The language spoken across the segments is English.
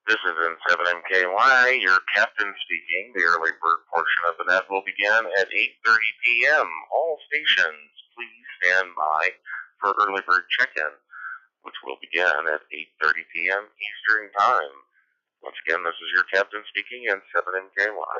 This is N7MKY, your captain speaking. The early bird portion of the net will begin at 8:30 p.m. All stations, please stand by for early bird check-in, which will begin at 8:30 p.m. Eastern Time. Once again, this is your captain speaking, N7MKY.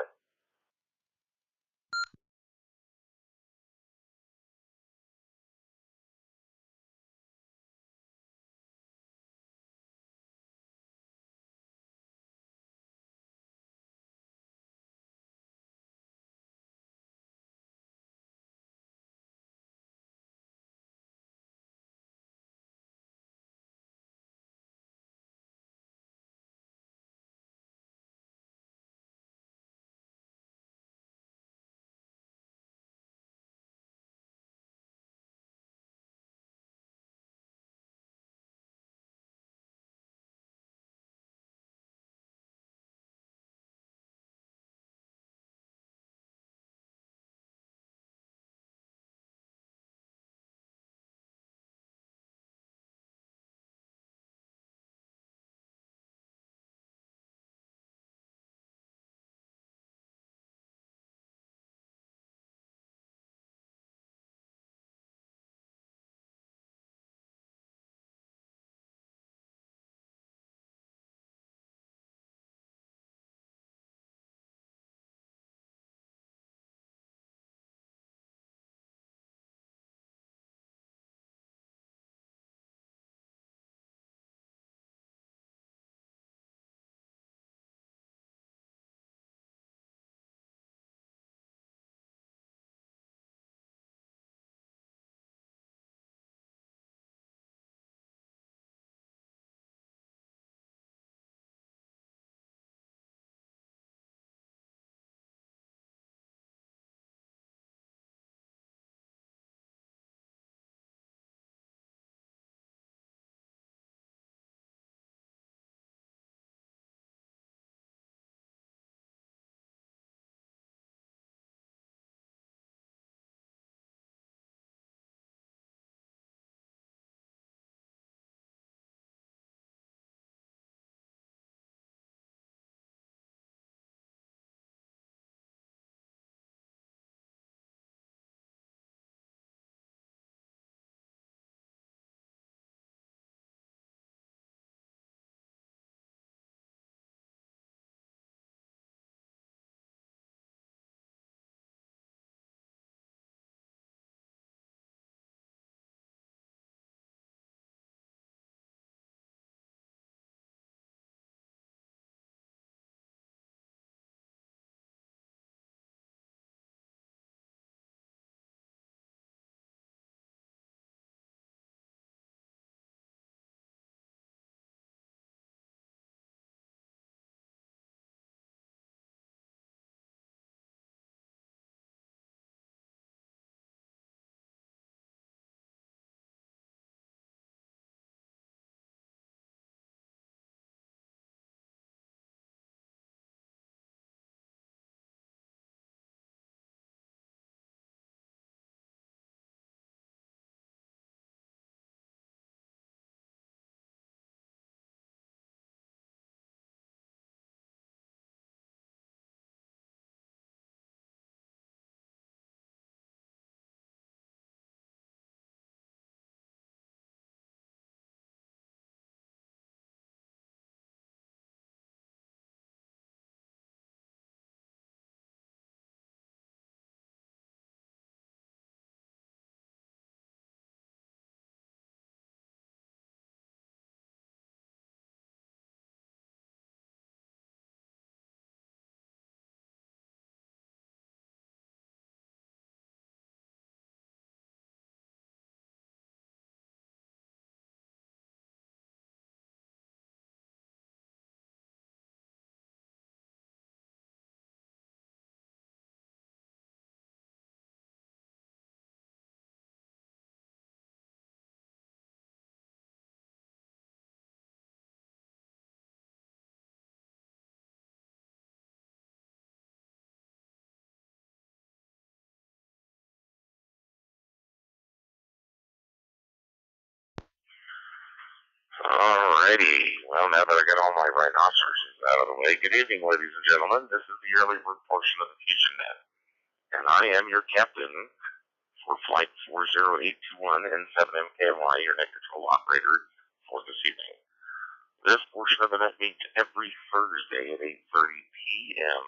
Alrighty. Well, now that I got all my rhinoceroses out of the way, good evening, ladies and gentlemen. This is the early bird portion of the FusionNet, and I am your captain for Flight 40821 and 7MKY, your net control operator for this evening. This portion of the net meets every Thursday at 8:30 p.m.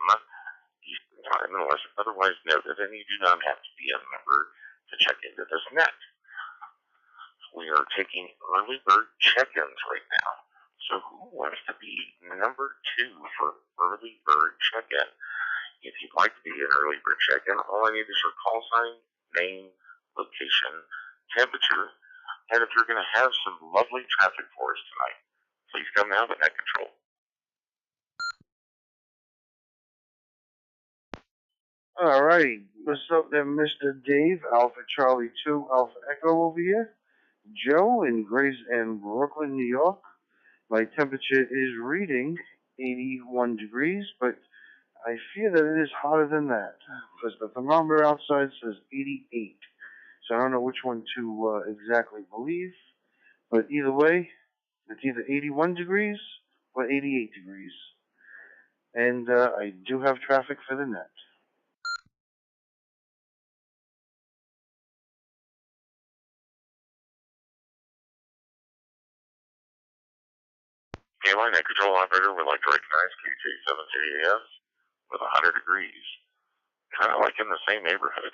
Eastern Time, unless otherwise noted, and you do not have to be a member to check into this net. We are taking early bird check-ins right now. So who wants to be number 2 for early bird check-in? If you'd like to be an early bird check-in, all I need is your call sign, name, location, temperature, and if you're going to have some lovely traffic for us tonight, please come now to net control. Alrighty, what's up there, Mr. Dave, Alpha Charlie 2, Alpha Echo over here. Joe in Brooklyn, New York. My temperature is reading 81 degrees, but I fear that it is hotter than that, because the thermometer outside says 88. So I don't know which one to exactly believe, but either way, it's either 81 degrees or 88 degrees. And I do have traffic for the net. KY net control operator would like to recognize KJ7JAS with 100 degrees. Kind of like in the same neighborhood.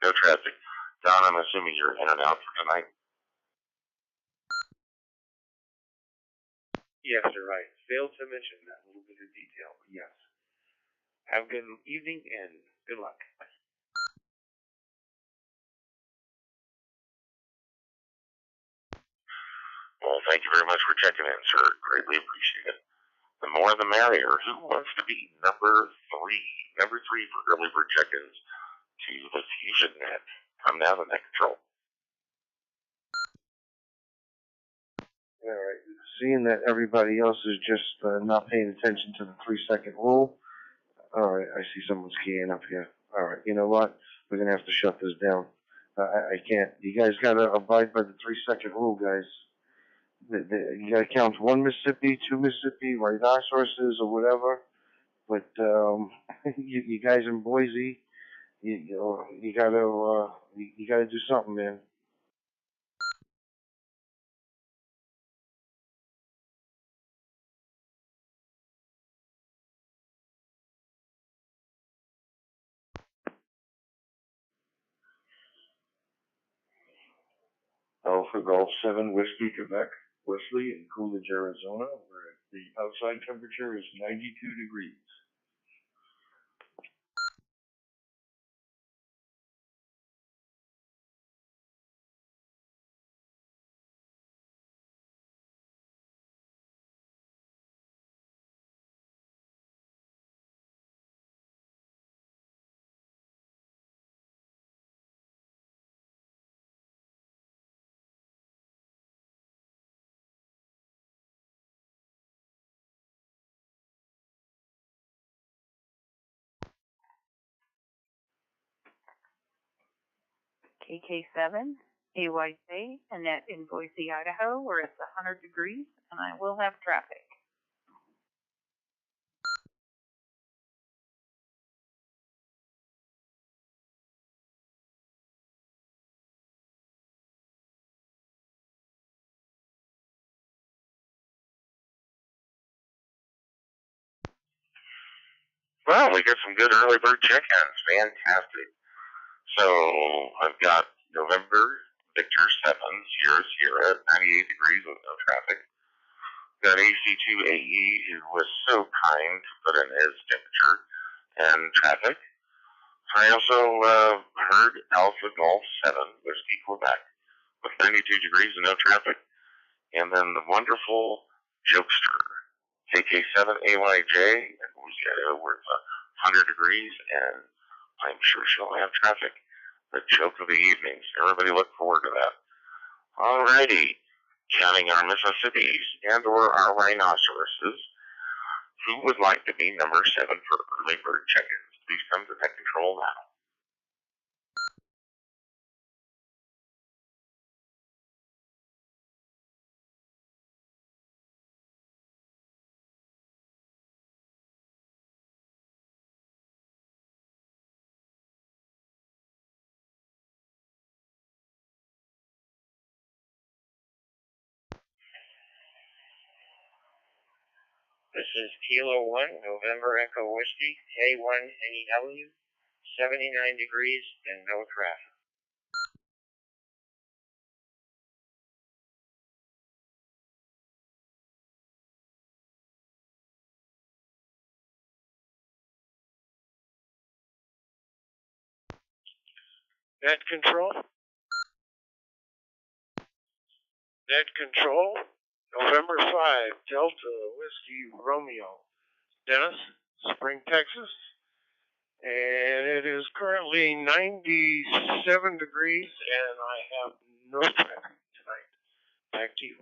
No traffic. Don, I'm assuming you're in and out for tonight? Yes, you're right. Failed to mention that little bit of detail, but yes. Have a good evening and good luck. Well, thank you very much for checking in, sir. Greatly appreciate it. The more the merrier. Who wants to be number 3? Number 3 for early bird check-ins to the FusionNet. Come now to net control. Alright, seeing that everybody else is just not paying attention to the 3-second rule. Alright, I see someone's keying up here. Alright, you know what? We're gonna have to shut this down. I can't. You guys gotta abide by the 3-second rule, guys. You gotta count 1 Mississippi, 2 Mississippi, rhinoceroses or whatever. But you guys in Boise, you gotta do something, man. Alpha Golf 7, Whiskey, Quebec, Wesley, in Coolidge, Arizona, where the outside temperature is 92 degrees. KK7, AYJ, and net in Boise, Idaho, where it's 100 degrees, and I will have traffic. Well, we got some good early bird check-ins. Fantastic. So I've got November Victor 7, Sierra, 98 degrees with no traffic. Got AC2AE, who was so kind to put in his temperature and traffic. I also heard Alpha Golf 7, Whiskey, Quebec, with 92 degrees and no traffic. And then the wonderful Jokester, KK7AYJ, in Louisiana, where it's 100 degrees, and I'm sure she'll have traffic. The joke of the evenings. Everybody look forward to that. Alrighty. Counting our Mississippis and or our rhinoceroses, who would like to be number 7 for early bird check-ins? Please come to net control now. is Kilo 1, November Echo Whiskey, K1NEW, 79 degrees and no traffic. Net control. Net control. November 5, Delta Whiskey Romeo. Dennis, Spring, Texas. And it is currently 97 degrees, and I have no traffic tonight. Back to you.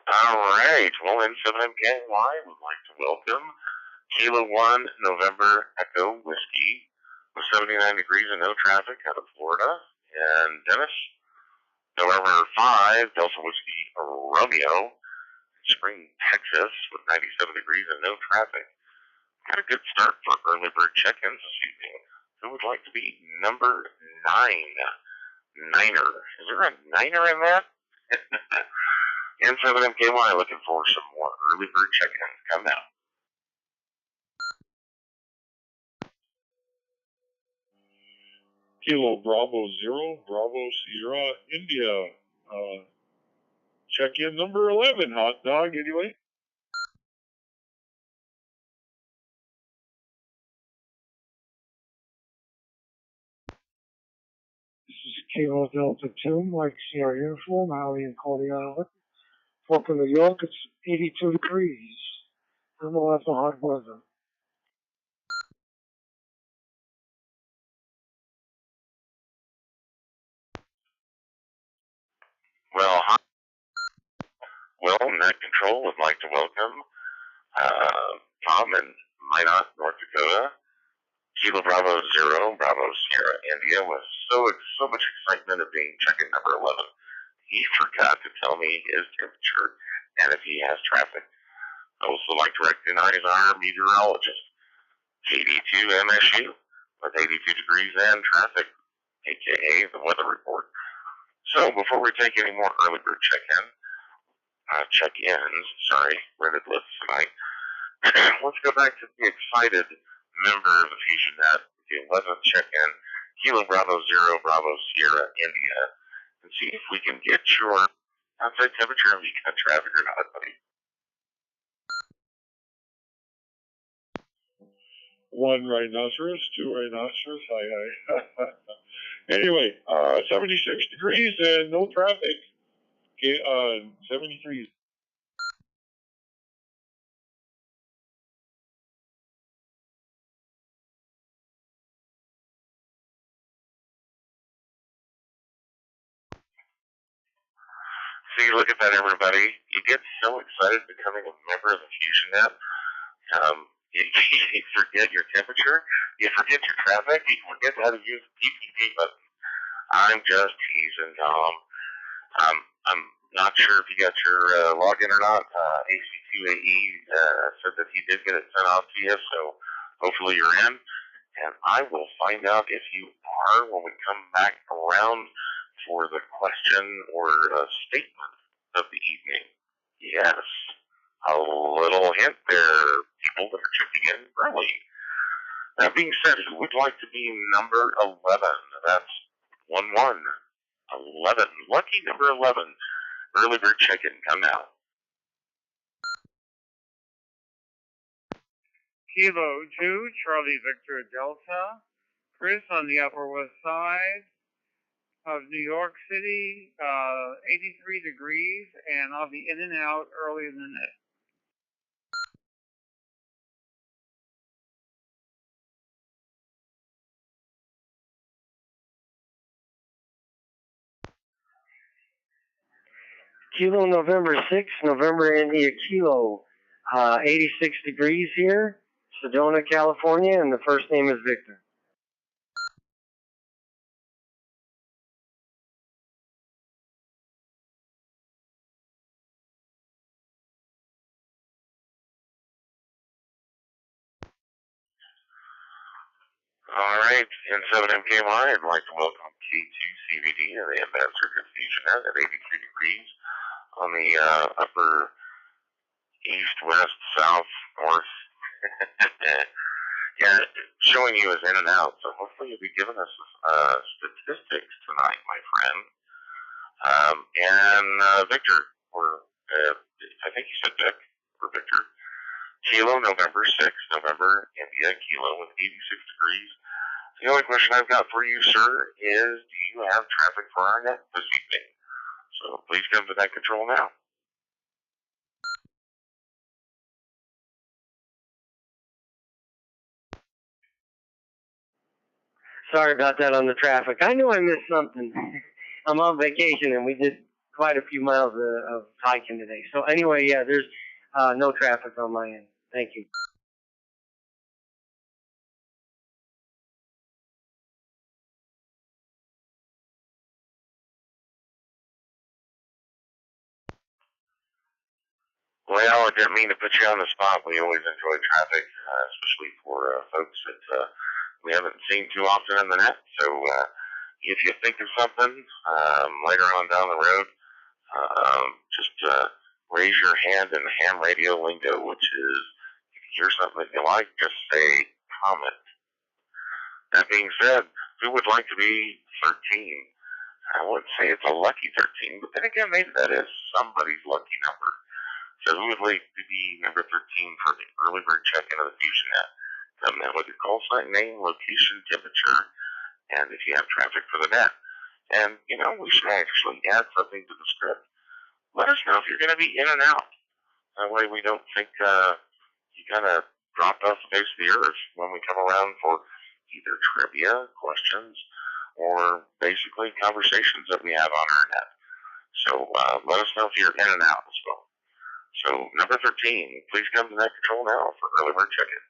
Alright, well, N7MKY would like to welcome Kilo 1, November Echo Whiskey, with 79 degrees and no traffic out of Florida. And Dennis, November 5, Delta Whiskey Romeo, Spring, Texas, with 97 degrees and no traffic. Got a good start for early bird check-ins this evening. Who would like to be number 9? Niner. Is there a niner in that? N7MKY looking for some more early bird check-ins. Come now. Kilo Bravo 0, Bravo Sierra, India. Check-in number 11, hot dog, anyway. This is Kilo Delta 2, Mike Sierra Uniform, Howie and Cody Island. Welcome to New York, it's 82 degrees. And we'll have some hot weather. Well, Net Control would like to welcome Tom in Minot, North Dakota. Kilo Bravo 0, Bravo Sierra, India, with so much excitement of being check-in number 11. He forgot to tell me his temperature and if he has traffic. I also like to recognize our meteorologist, KD2 MSU, with 82 degrees and traffic, aka the weather report. So before we take any more early bird check-ins, rented lists tonight, let's go back to the excited member of the FusionNet, the 11th check-in, Kilo Bravo 0, Bravo Sierra, India, and see if we can get your outside temperature and if you got traffic or not, buddy. 1 rhinoceros, 2 rhinoceros, hi. Anyway, 76 degrees and no traffic. Okay, 73. See, look at that, everybody. You get so excited becoming a member of the FusionNet. You forget your temperature, you forget your traffic, you forget how to use the PPP button. I'm just teasing, Tom. I'm not sure if you got your login or not. AC2AE said that he did get it sent off to you, so hopefully you're in. And I will find out if you are when we come back around for the question or statement of the evening. Yes, a little hint there, people that are checking in early. That being said, who would like to be number 11? That's 11. Lucky number 11. Early bird check-in. Come now. Kilo 2, Charlie Victor Delta. Chris on the Upper West Side of New York City, 83 degrees, and I'll be in and out earlier than this. Kilo November 6, November India Kilo, 86 degrees here, Sedona, California, and the first name is Victor. All right, N7MKY, I'd like to welcome K2CVD and the ambassador to FusionNet at 83 degrees on the upper east, west, south, north. Yeah, showing you as in and out. So hopefully you'll be giving us statistics tonight, my friend. Victor, or I think you said Vic, or Victor. Kilo, November 6th, November, India, Kilo with 86 degrees. The only question I've got for you, sir, is do you have traffic for our net this evening? So please come to net control now. Sorry about that on the traffic. I knew I missed something. I'm on vacation and we did quite a few miles of hiking today. So anyway, yeah, there's no traffic on my end. Thank you. Well, I didn't mean to put you on the spot. We always enjoy traffic, especially for folks that we haven't seen too often in the net. So if you think of something later on down the road, just raise your hand in ham radio lingo, which is if you hear something that you like, just say comment. That being said, who would like to be 13? I wouldn't say it's a lucky 13, but then again, maybe that is somebody's lucky number. So who would like to be number 13 for the early bird check-in of the FusionNet? Come in with your call sign, name, location, temperature, and if you have traffic for the net. And, you know, we should actually add something to the script. Let us know if you're going to be in and out. That way we don't think you kind of dropped off the face of the earth when we come around for either trivia, questions, or basically conversations that we have on our net. So let us know if you're in and out as well. So number 13, please come to net control now for early bird check-in.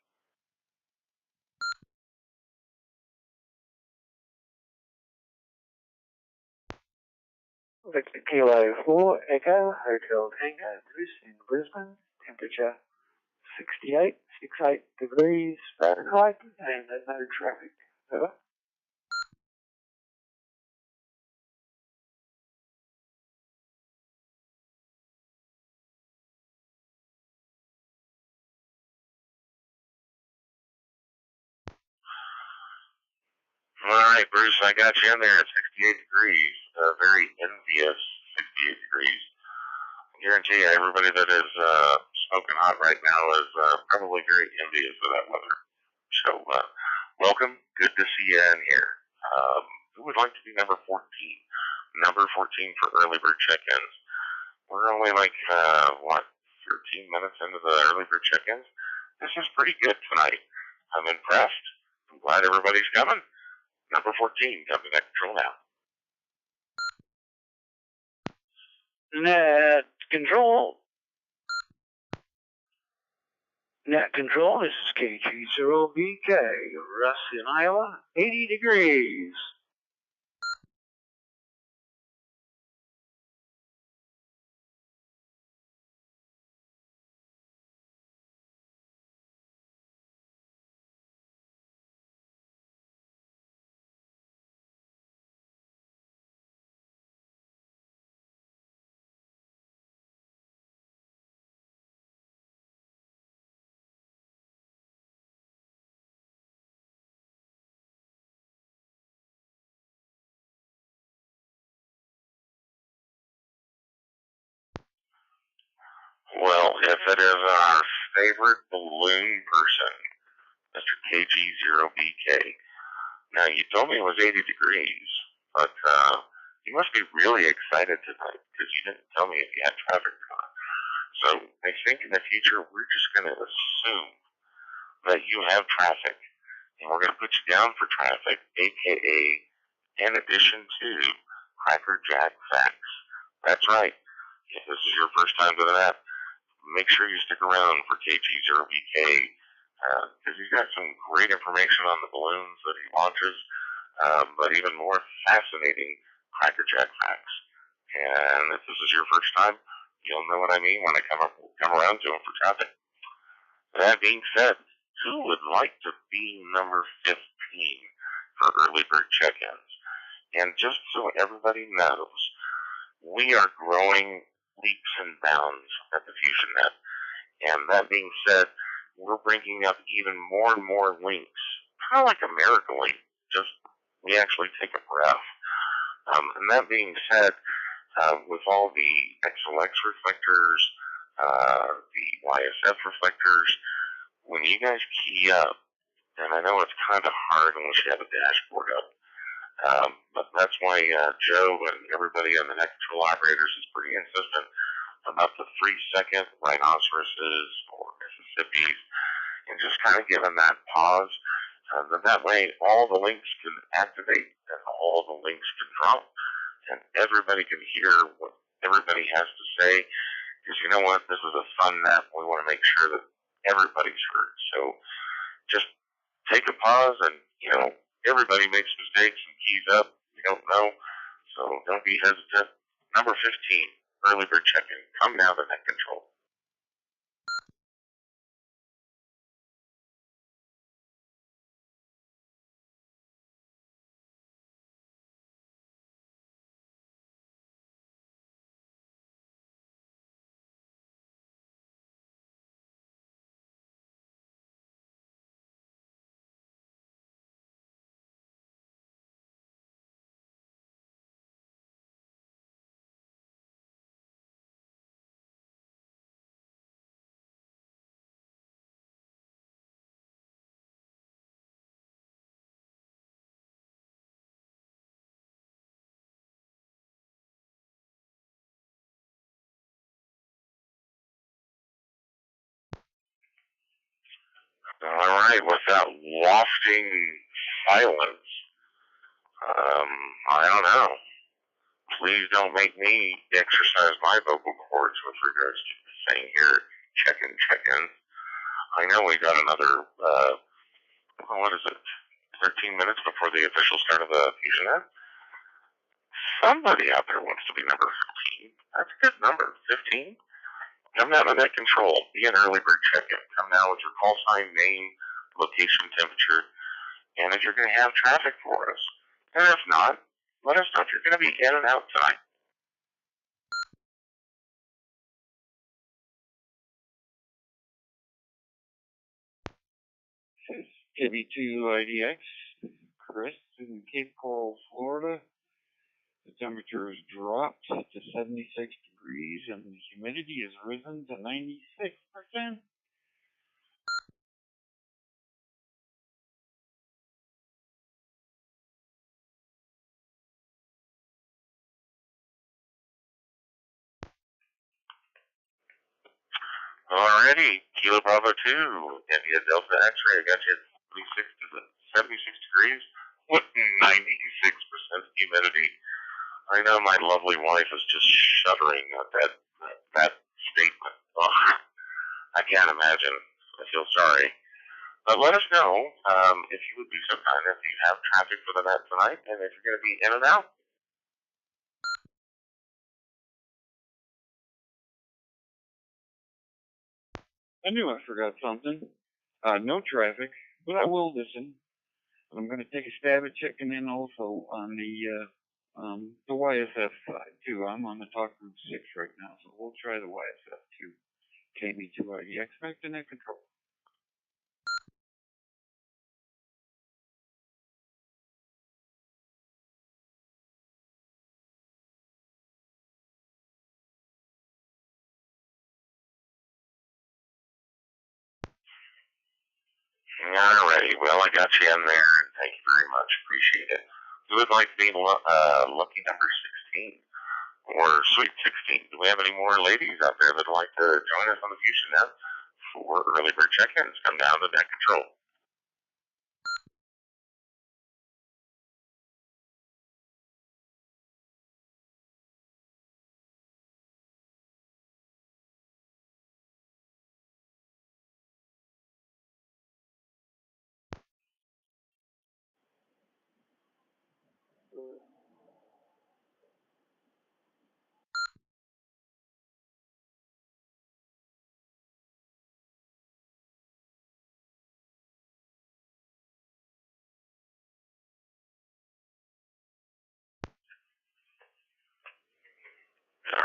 Victor Kilo 4 Echo Hotel Tango Bruce in Brisbane. Temperature 68 degrees Fahrenheit and no traffic. Over. All right, Bruce, I got you in there at 68 degrees. Very envious 68 degrees. I guarantee you, everybody that is smoking hot right now is probably very envious of that weather. So, welcome. Good to see you in here. Who would like to be number 14? Number 14 for early bird check-ins. We're only like, 13 minutes into the early bird check-ins? This is pretty good tonight. I'm impressed. I'm glad everybody's coming. Number 14, come to net control now. Net control. Net control, this is KG0BK, Russ in Iowa, 80 degrees. Well, if it is our favorite balloon person, Mr. KG0BK. Now, you told me it was 80 degrees, but you must be really excited tonight because you didn't tell me if you had traffic or not. So I think in the future, we're just going to assume that you have traffic, and we're going to put you down for traffic, aka in addition to Cracker Jack facts. That's right. If this is your first time to the net, make sure you stick around for KG0BK, because he's got some great information on the balloons that he launches, but even more fascinating crackerjack facts. And if this is your first time, you'll know what I mean when I come around to him for traffic. That being said, who would like to be number 15 for early bird check-ins? And just so everybody knows, we are growing leaps and bounds at the FusionNet. And that being said, we're bringing up even more and more links, kind of like a miracle link, just we actually take a breath. And that being said, with all the XLX reflectors, the YSF reflectors, when you guys key up, and I know it's kind of hard unless you have a dashboard up, but that's why Joe and everybody on the net control operators is pretty insistent about the 3-second rhinoceroses or Mississippis, and just kind of giving that pause. And that way, all the links can activate and all the links can drop, and everybody can hear what everybody has to say. Because you know what, this is a fun net. We want to make sure that everybody's heard. So just take a pause, and everybody makes mistakes and keys up. You don't know, so don't be hesitant. Number 15, early bird check-in. Come now to net control. All right, with that wafting silence, I don't know. Please don't make me exercise my vocal cords with regards to saying here, check-in, check-in. I know we got another, what is it, 13 minutes before the official start of the FusionNet. Somebody out there wants to be number 15. That's a good number, 15. Come down to net control. Be an early bird check-in. Come down with your call sign, name, location, temperature, and if you're going to have traffic for us. And if not, let us know if you're going to be in and out tonight. KB2IDX, Chris in Cape Coral, Florida. The temperature has dropped to 76 degrees and the humidity has risen to 96%. Alrighty, Kilo Bravo 2, India Delta X-ray, I got you at 76 degrees with 96% humidity. I know my lovely wife is just shuddering at that statement. Oh, I can't imagine. I feel sorry. But let us know if you would be so kind if you have traffic for the net tonight and if you're going to be in and out. I knew I forgot something. No traffic, but I will listen. I'm going to take a stab at checking in also on the YSF side too. I'm on the talk group 6 right now, so we'll try the YSF too. KB2IDX back to net control. Alrighty, well, I got you in there, and thank you very much. Appreciate it. Who would like to be lucky number 16 or sweet 16? Do we have any more ladies out there that would like to join us on the FusionNet for early bird check-ins? Come down to net control.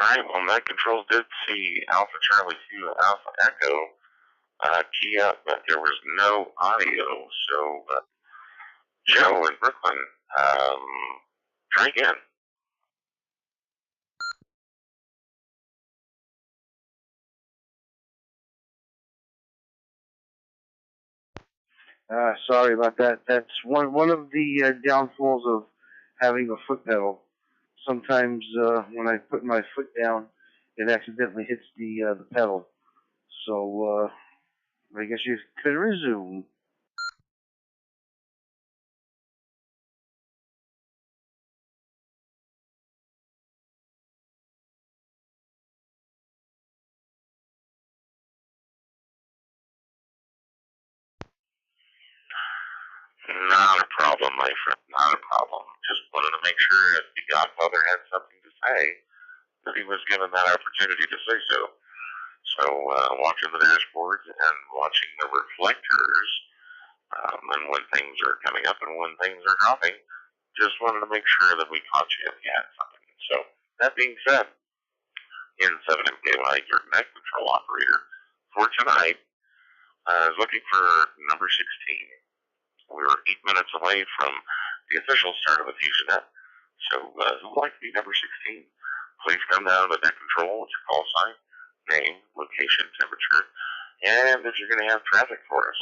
Alright, well, Net Control did see Alpha Charlie 2 Alpha Echo key up, but there was no audio, so Joe in Brooklyn, try again. Sorry about that. That's one of the downfalls of having a foot pedal. Sometimes when I put my foot down, it accidentally hits the pedal. So I guess you could resume. Not a problem, my friend, not a problem. Just wanted to make sure if the Godfather had something to say, that he was given that opportunity to say so. So, watching the dashboards and watching the reflectors, and when things are coming up and when things are dropping, just wanted to make sure that we caught you if you had something. So, that being said, in 7MKY, your net control operator for tonight is looking for number 16. We were 8 minutes away from the official start of the FusionNet. So, who would like to be number 16? Please come down to net control with your call sign, name, location, temperature, and if you're going to have traffic for us.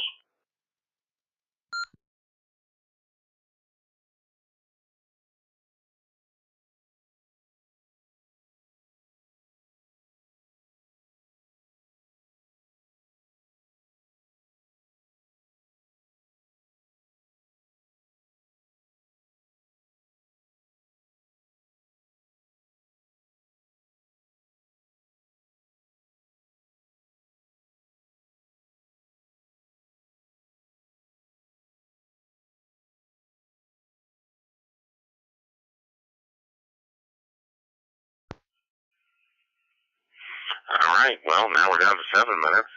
All right, well, now we're down to 7 minutes.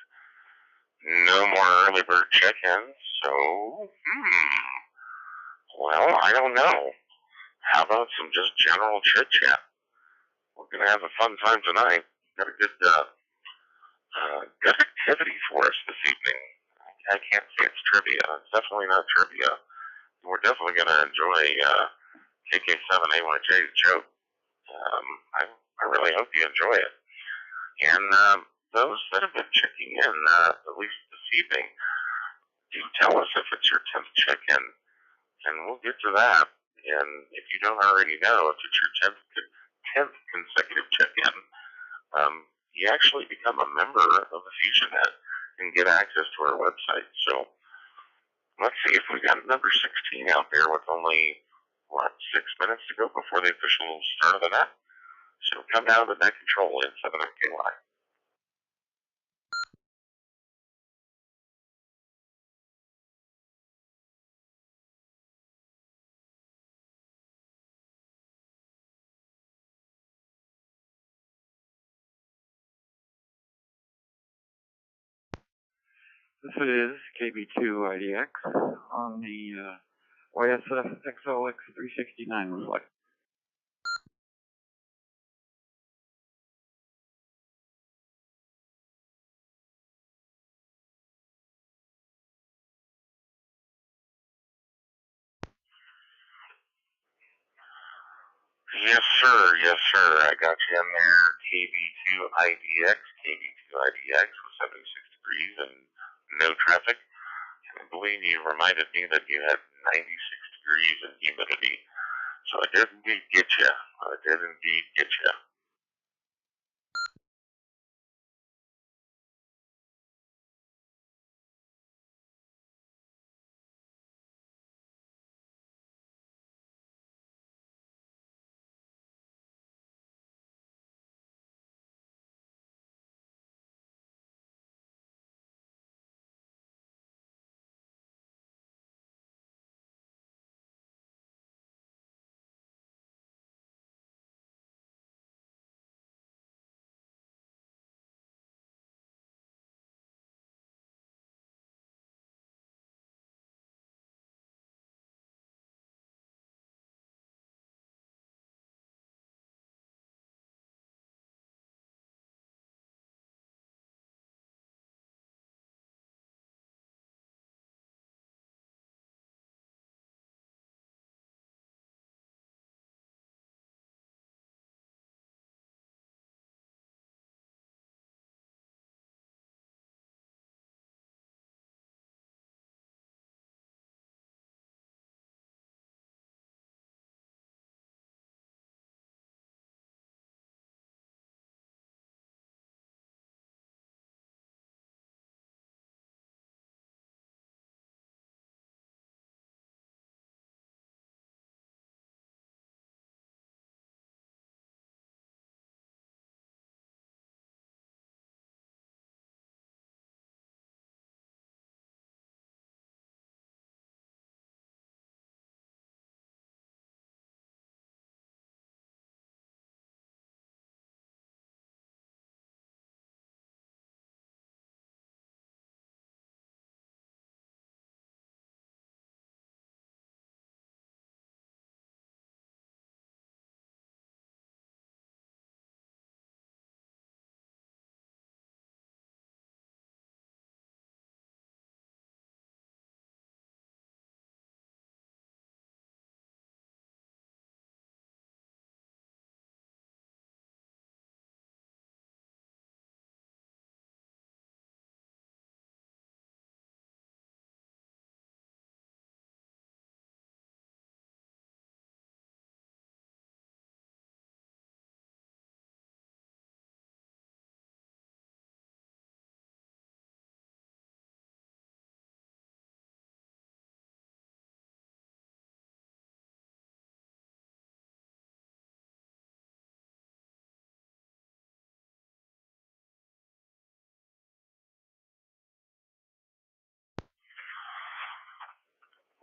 No more early bird check-ins, so, well, I don't know. How about some just general chit-chat? We're going to have a fun time tonight. Got a good activity for us this evening. I can't say it's trivia. It's definitely not trivia. We're definitely going to enjoy KK7AYJ's joke. I really hope you enjoy it. And those that have been checking in, at least this evening, do tell us if it's your 10th check-in, and we'll get to that. And if you don't already know, if it's your 10th consecutive check-in, you actually become a member of the FusionNet and get access to our website. So let's see if we got number 16 out there with only, 6 minutes to go before the official start of the net. So come down to net control in 7MKY. This is KB2IDX on the YSF XLX369 reflect. Yes, sir. Yes, sir. I got you in there. KB2IDX with 76 degrees and no traffic. And I believe you reminded me that you had 96 degrees and humidity. So I did indeed get you. I did indeed get you.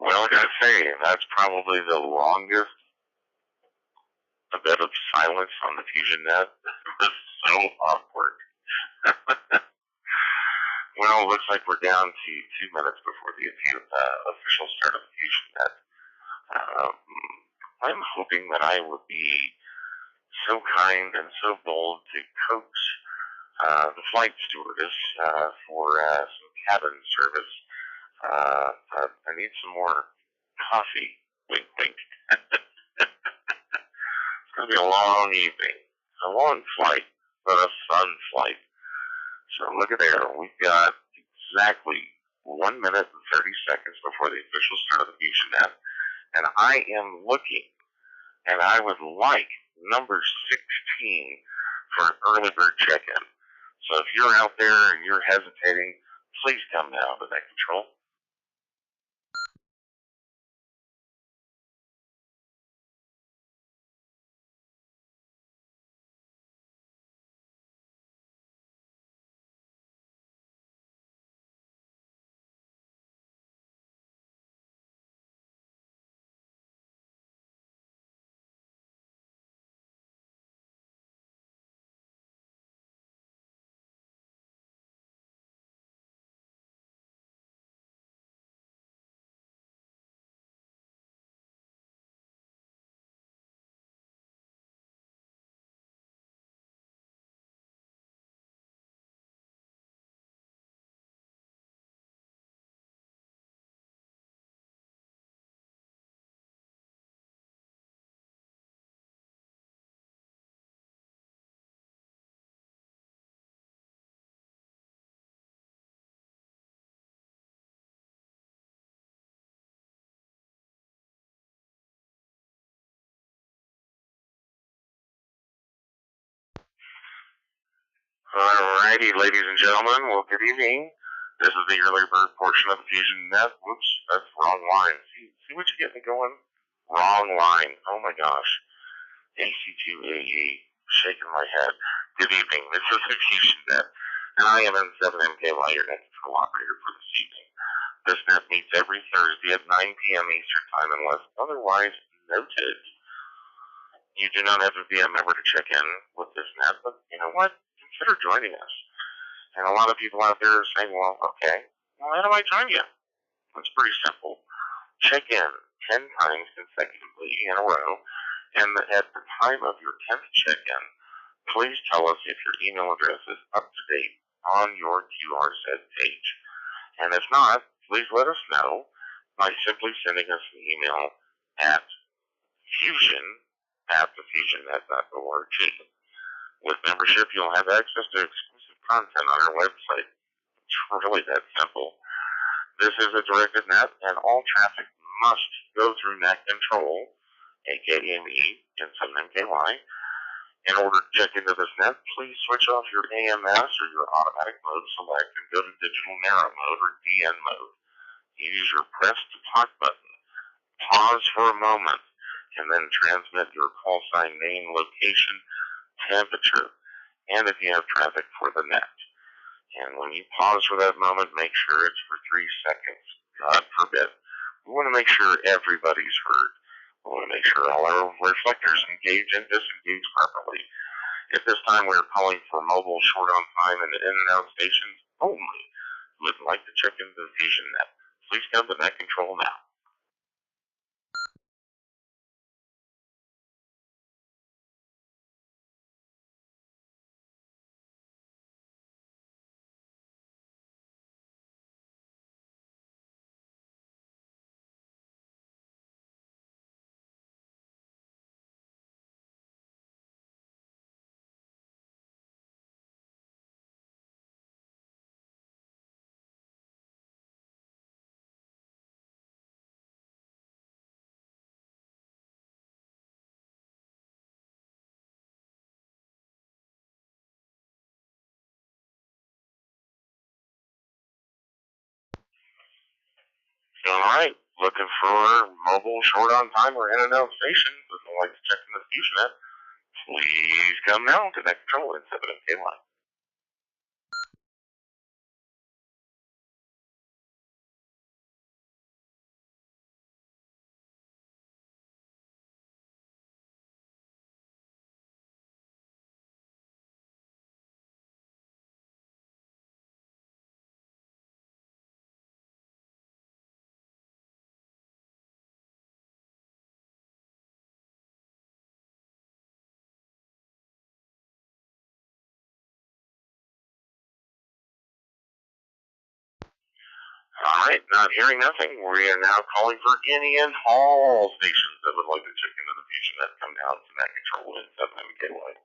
Well, I gotta say, that's probably the longest bit of silence on the FusionNet. It's so awkward. Well, it looks like we're down to 2 minutes before the official start of the FusionNet. I'm hoping that I would be so kind and so bold to coax the flight stewardess for some cabin service. I need some more coffee. Wink, wink. It's going to be a long evening, a long flight, but a fun flight. So look at there. We've got exactly 1 minute and 30 seconds before the official start of the FusionNet. And I am looking, and I would like number 16 for an early bird check-in. So if you're out there and you're hesitating, please come now to that control. Alrighty, ladies and gentlemen, well, good evening. This is the early bird portion of the FusionNet. Whoops, that's the wrong line. See what you get me going? Wrong line. Oh my gosh. AC2AE, shaking my head. Good evening. This is the FusionNet, and I am N7MKY, your net control operator for this evening. This net meets every Thursday at 9 p.m. Eastern Time unless otherwise noted. You do not have to be a member to check in with this net, but you know what? Consider joining us. And a lot of people out there are saying, well, okay, well, how do I join you? It's pretty simple. Check in 10 times consecutively in a row, and at the time of your 10th check-in, please tell us if your email address is up to date on your QRZ page. And if not, please let us know by simply sending us an email at fusion@thefusionnet.org. With membership, you'll have access to exclusive content on our website. It's really that simple. This is a directed net, and all traffic must go through net control, aka me, N7MKY. In order to check into this net, please switch off your AMS or your automatic mode select and go to digital narrow mode or DN mode. Use your press to talk button. Pause for a moment, and then transmit your call sign name, location, temperature, and if you have traffic for the net. And when you pause for that moment, make sure it's for 3 seconds. God forbid. We want to make sure everybody's heard. We want to make sure all our reflectors engage and disengage properly. At this time, we're calling for mobile short on time and in and out stations only who would like to check into the FusionNet. Please come to net control now. Alright, looking for mobile short on time or in and out stations that would like to check in the FusionNet. Please come now to net control in 7MKY. All right, not hearing nothing. We are now calling for any and all stations that would like to check into the FusionNet. Come down to that control in 7 MKY.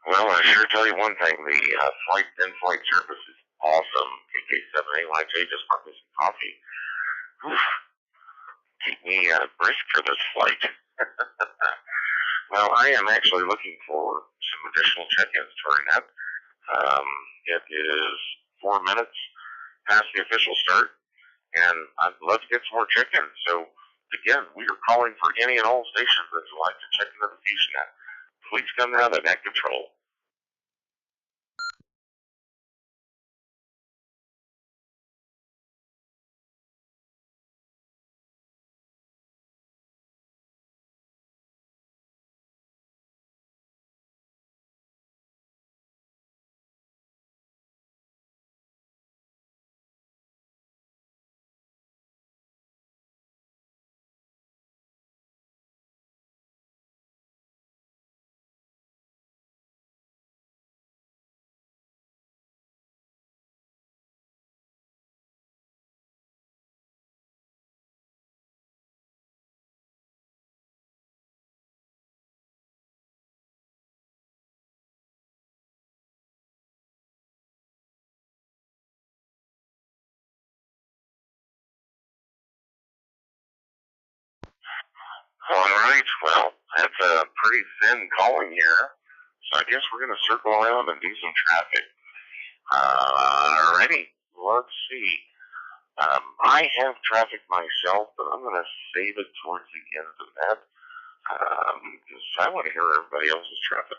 Well, I sure tell you one thing, the flight in-flight service is awesome. KK7AYJ just brought me some coffee. Oof, keep me brisk for this flight. Well, I am actually looking for some additional check-ins for net. It is 4 minutes past the official start, and I'd love to get some more check-ins. So, again, we are calling for any and all stations that would like to check into the FusionNet. Please come down to net control. All right, well, that's a pretty thin calling here, so I guess we're going to circle around and do some traffic. Alrighty, let's see. I have traffic myself, but I'm going to save it towards the end of that, because I want to hear everybody else's traffic.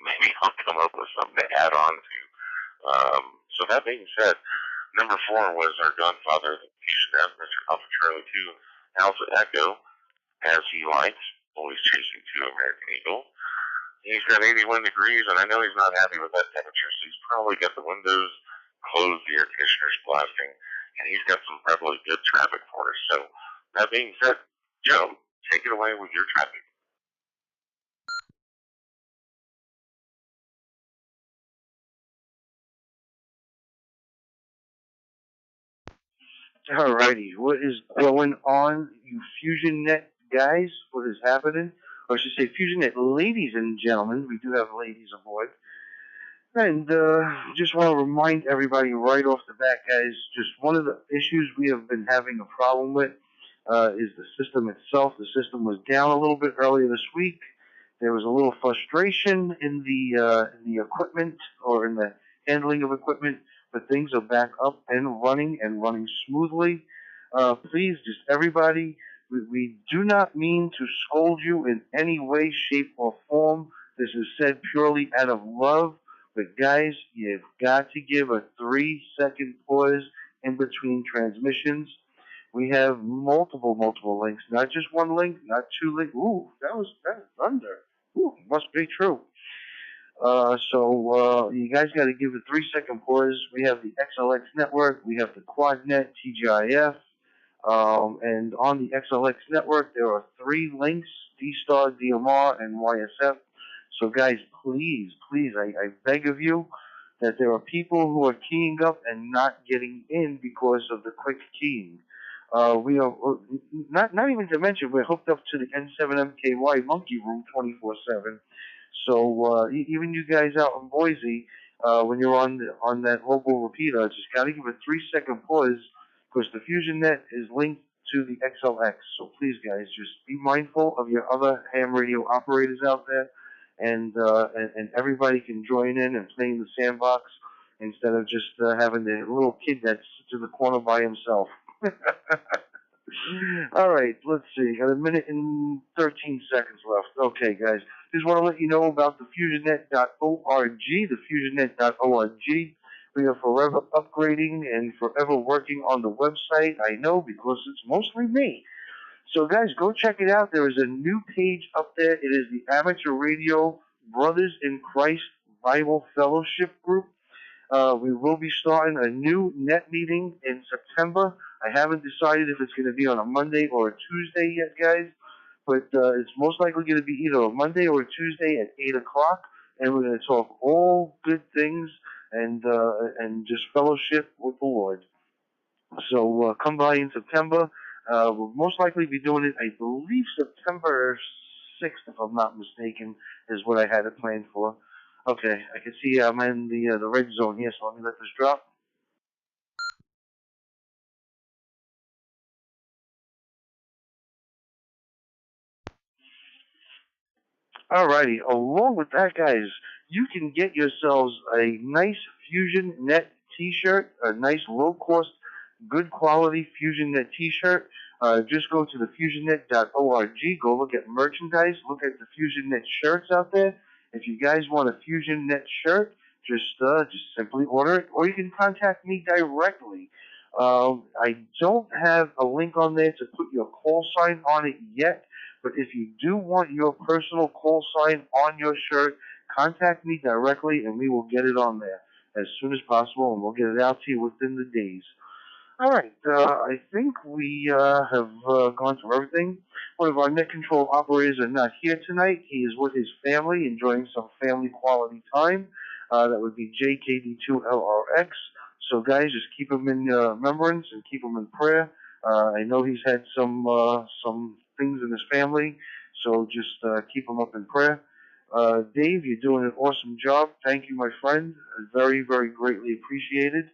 Maybe I'll come up with something to add on to. So that being said, number 4 was our godfather, the FusionNet, Mr. Alpha Charlie 2, Alpha Echo, as he likes, always chasing 2 American Eagle. He's got 81 degrees, and I know he's not happy with that temperature, so he's probably got the windows closed, the air conditioner's blasting, and he's got some probably good traffic for us. So, that being said, Joe, take it away with your traffic. Alrighty, what is going on, you FusionNet guys? What is happening? Or I should say FusionNet ladies and gentlemen. We do have ladies aboard. And just want to remind everybody right off the bat, guys, just one of the issues we have been having a problem with is the system itself. The system was down a little bit earlier this week. There was a little frustration in the equipment or in the handling of equipment, but things are back up and running smoothly. Please, just everybody, we do not mean to scold you in any way, shape, or form. This is said purely out of love. But guys, you've got to give a 3-second pause in between transmissions. We have multiple links, not just one link, not 2 links. Ooh, that was thunder. Ooh, must be true. So you guys got to give a 3-second pause. We have the XLX network, we have the QuadNet, TGIF, and on the XLX network there are 3 links: D-Star, DMR, and YSF. So guys, please, I beg of you that there are people who are keying up and not getting in because of the quick keying. We are not even to mention we're hooked up to the N7MKY monkey room 24/7. So even you guys out in Boise, when you're on that local repeater, just got to give a 3-second pause because the FusionNet is linked to the XLX. So please, guys, just be mindful of your other ham radio operators out there, and everybody can join in and play in the sandbox instead of just having the little kid that sits in the corner by himself. All right, let's see. Got a minute and 13 seconds left. Okay, guys. Just want to let you know about the FusionNet.org. The FusionNet.org. We are forever upgrading and forever working on the website. I know because it's mostly me. So, guys, go check it out. There is a new page up there. It is the Amateur Radio Brothers in Christ Bible Fellowship Group. We will be starting a new net meeting in September. I haven't decided if it's going to be on a Monday or a Tuesday yet, guys. But it's most likely going to be either a Monday or a Tuesday at 8 o'clock. And we're going to talk all good things and just fellowship with the Lord. So come by in September. We'll most likely be doing it, I believe, September 6th, if I'm not mistaken, is what I had it planned for. Okay, I can see I'm in the red zone here, so let me let this drop. Alrighty, along with that, guys, you can get yourselves a nice FusionNet t-shirt, a nice low-cost, good quality FusionNet t-shirt. Just go to the FusionNet.org, go look at merchandise, look at the FusionNet shirts out there. If you guys want a FusionNet shirt, just simply order it, or you can contact me directly. I don't have a link on there to put your call sign on it yet. But if you do want your personal call sign on your shirt, contact me directly and we will get it on there as soon as possible and we'll get it out to you within the days. All right, I think we have gone through everything. One of our net control operators are not here tonight. He is with his family, enjoying some family quality time. That would be JKD2LRX. So, guys, just keep him in remembrance and keep him in prayer. I know he's had some things in his family, so just keep him up in prayer. Dave, you're doing an awesome job. Thank you, my friend. Very, very greatly appreciated.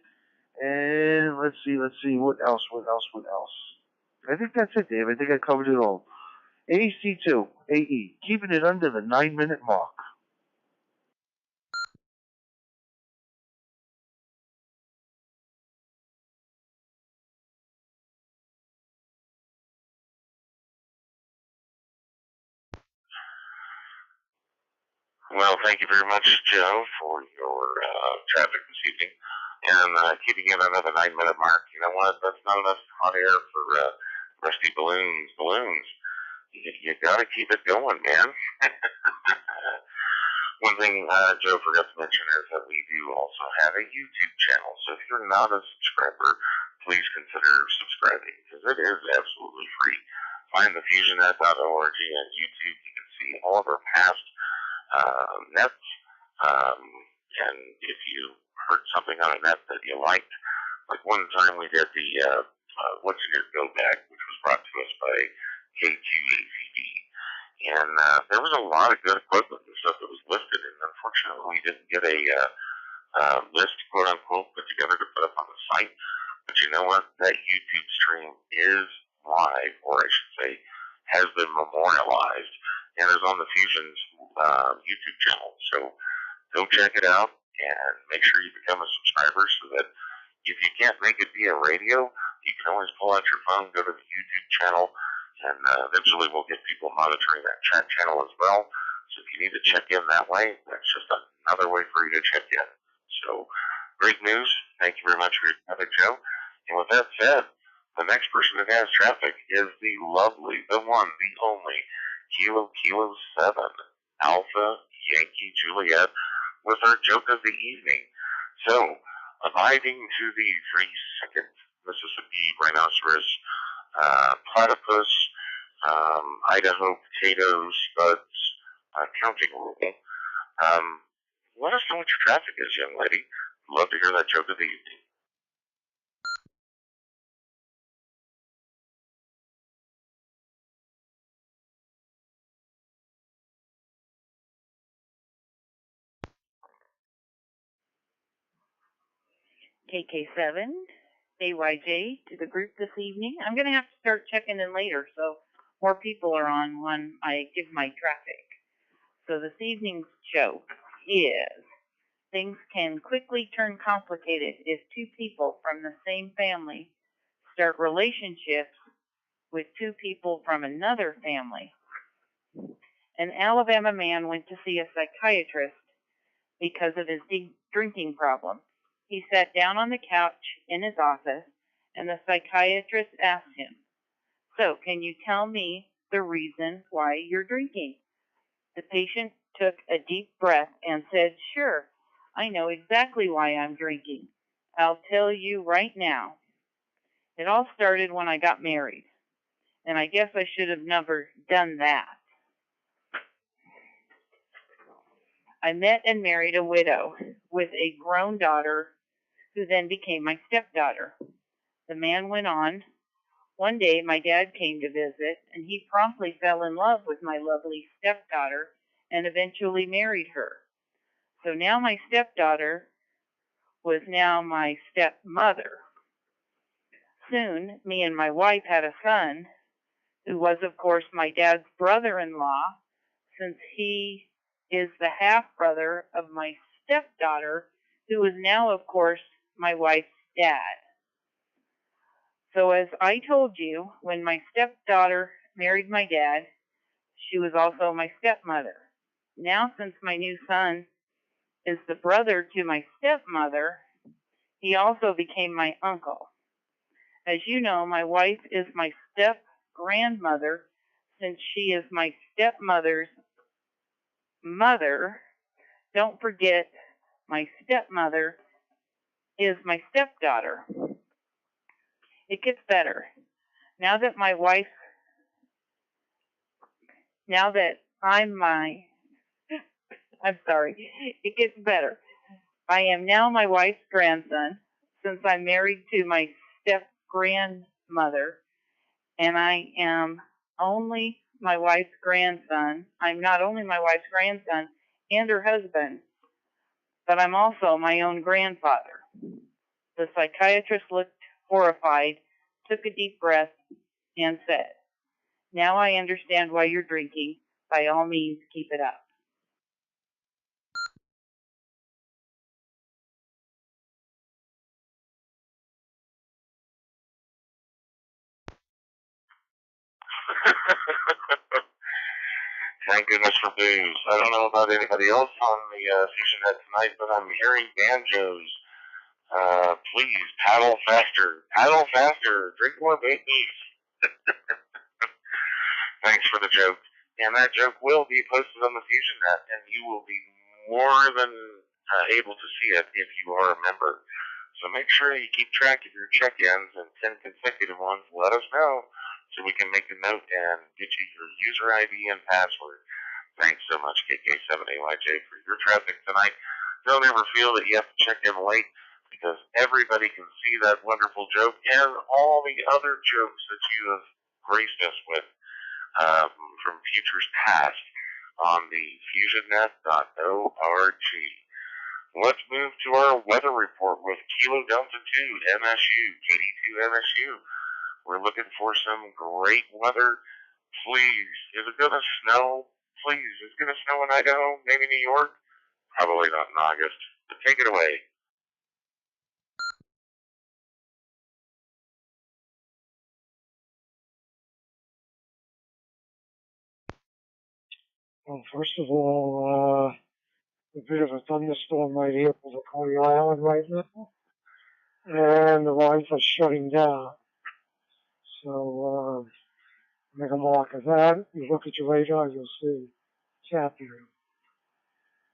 And let's see, what else? I think that's it, Dave. I think I covered it all. AC2, AE, keeping it under the 9-minute mark. Well, thank you very much, Joe, for your traffic this evening. And keeping it under the 9-minute mark, you know what? That's not enough hot air for rusty balloons. You gotta keep it going, man. One thing Joe forgot to mention is that we do also have a YouTube channel. So if you're not a subscriber, please consider subscribing because it is absolutely free. Find the FusionNet.org on YouTube. You can see all of our past nets. And if you heard something on a net that you liked, like one time we did the What's in Your Go Bag, which was brought to us by KQACB. And there was a lot of good equipment and stuff that was listed, and unfortunately we didn't get a list, quote unquote, put together to put up on the site. But you know what? That YouTube stream is live, or I should say, has been memorialized, and is on the Fusion's YouTube channel. So go check it out, and make sure you become a subscriber so that if you can't make it via radio, you can always pull out your phone, go to the YouTube channel, and eventually we'll get people monitoring that chat channel as well. So if you need to check in that way, that's just another way for you to check in. So great news. Thank you very much for your traffic, Joe. And with that said, the next person that has traffic is the lovely, the one, the only, Kilo 7, Alpha Yankee Juliet, with our joke of the evening. So, abiding to the 3-second Mississippi rhinoceros, platypus, Idaho potato spuds, counting rule. Let us know what your traffic is, young lady. Love to hear that joke of the evening. KK7, AYJ to the group this evening. I'm going to have to start checking in later so more people are on when I give my traffic. So this evening's joke is, things can quickly turn complicated if two people from the same family start relationships with two people from another family. An Alabama man went to see a psychiatrist because of his drinking problem. He sat down on the couch in his office, and the psychiatrist asked him, "So, can you tell me the reason why you're drinking?" The patient took a deep breath and said, "Sure, I know exactly why I'm drinking. I'll tell you right now. It all started when I got married, and I guess I should have never done that. I met and married a widow with a grown daughter who then became my stepdaughter." The man went on, "One day my dad came to visit, and he promptly fell in love with my lovely stepdaughter and eventually married her. So now my stepdaughter was now my stepmother. Soon, me and my wife had a son, who was, of course, my dad's brother-in-law, since he is the half-brother of my stepdaughter, who is now, of course, my wife's dad. So as I told you, when my stepdaughter married my dad, she was also my stepmother. Now, since my new son is the brother to my stepmother, he also became my uncle. As you know, my wife is my step-grandmother, since she is my stepmother's mother. Don't forget, my stepmother is my stepdaughter. It gets better. Now that it gets better. I am now my wife's grandson, since I'm married to my step-grandmother, and I am only my wife's grandson. I'm not only my wife's grandson and her husband, but I'm also my own grandfather." The psychiatrist looked horrified, took a deep breath, and said, "Now I understand why you're drinking. By all means, keep it up." Thank goodness for booze. I don't know about anybody else on the FusionNet tonight, but I'm hearing banjos. Please, paddle faster. Paddle faster. Drink more babies. Thanks for the joke. And that joke will be posted on the FusionNet, and you will be more than able to see it if you are a member. So make sure you keep track of your check-ins, and 10 consecutive ones. Let us know so we can make a note and get you your user ID and password. Thanks so much, KK7AYJ, for your traffic tonight. Don't ever feel that you have to check in late, because everybody can see that wonderful joke and all the other jokes that you have graced us with from futures past on the FusionNet.org. Let's move to our weather report with Kilo Delta 2 MSU, KD2 MSU. We're looking for some great weather. Please, is it going to snow? Please, is it going to snow in Idaho? Maybe New York? Probably not in August. But take it away. Well, first of all, a bit of a thunderstorm right here over Coney Island right now, and the lines are shutting down. So, make a mark of that. You look at your radar, you'll see it's happening.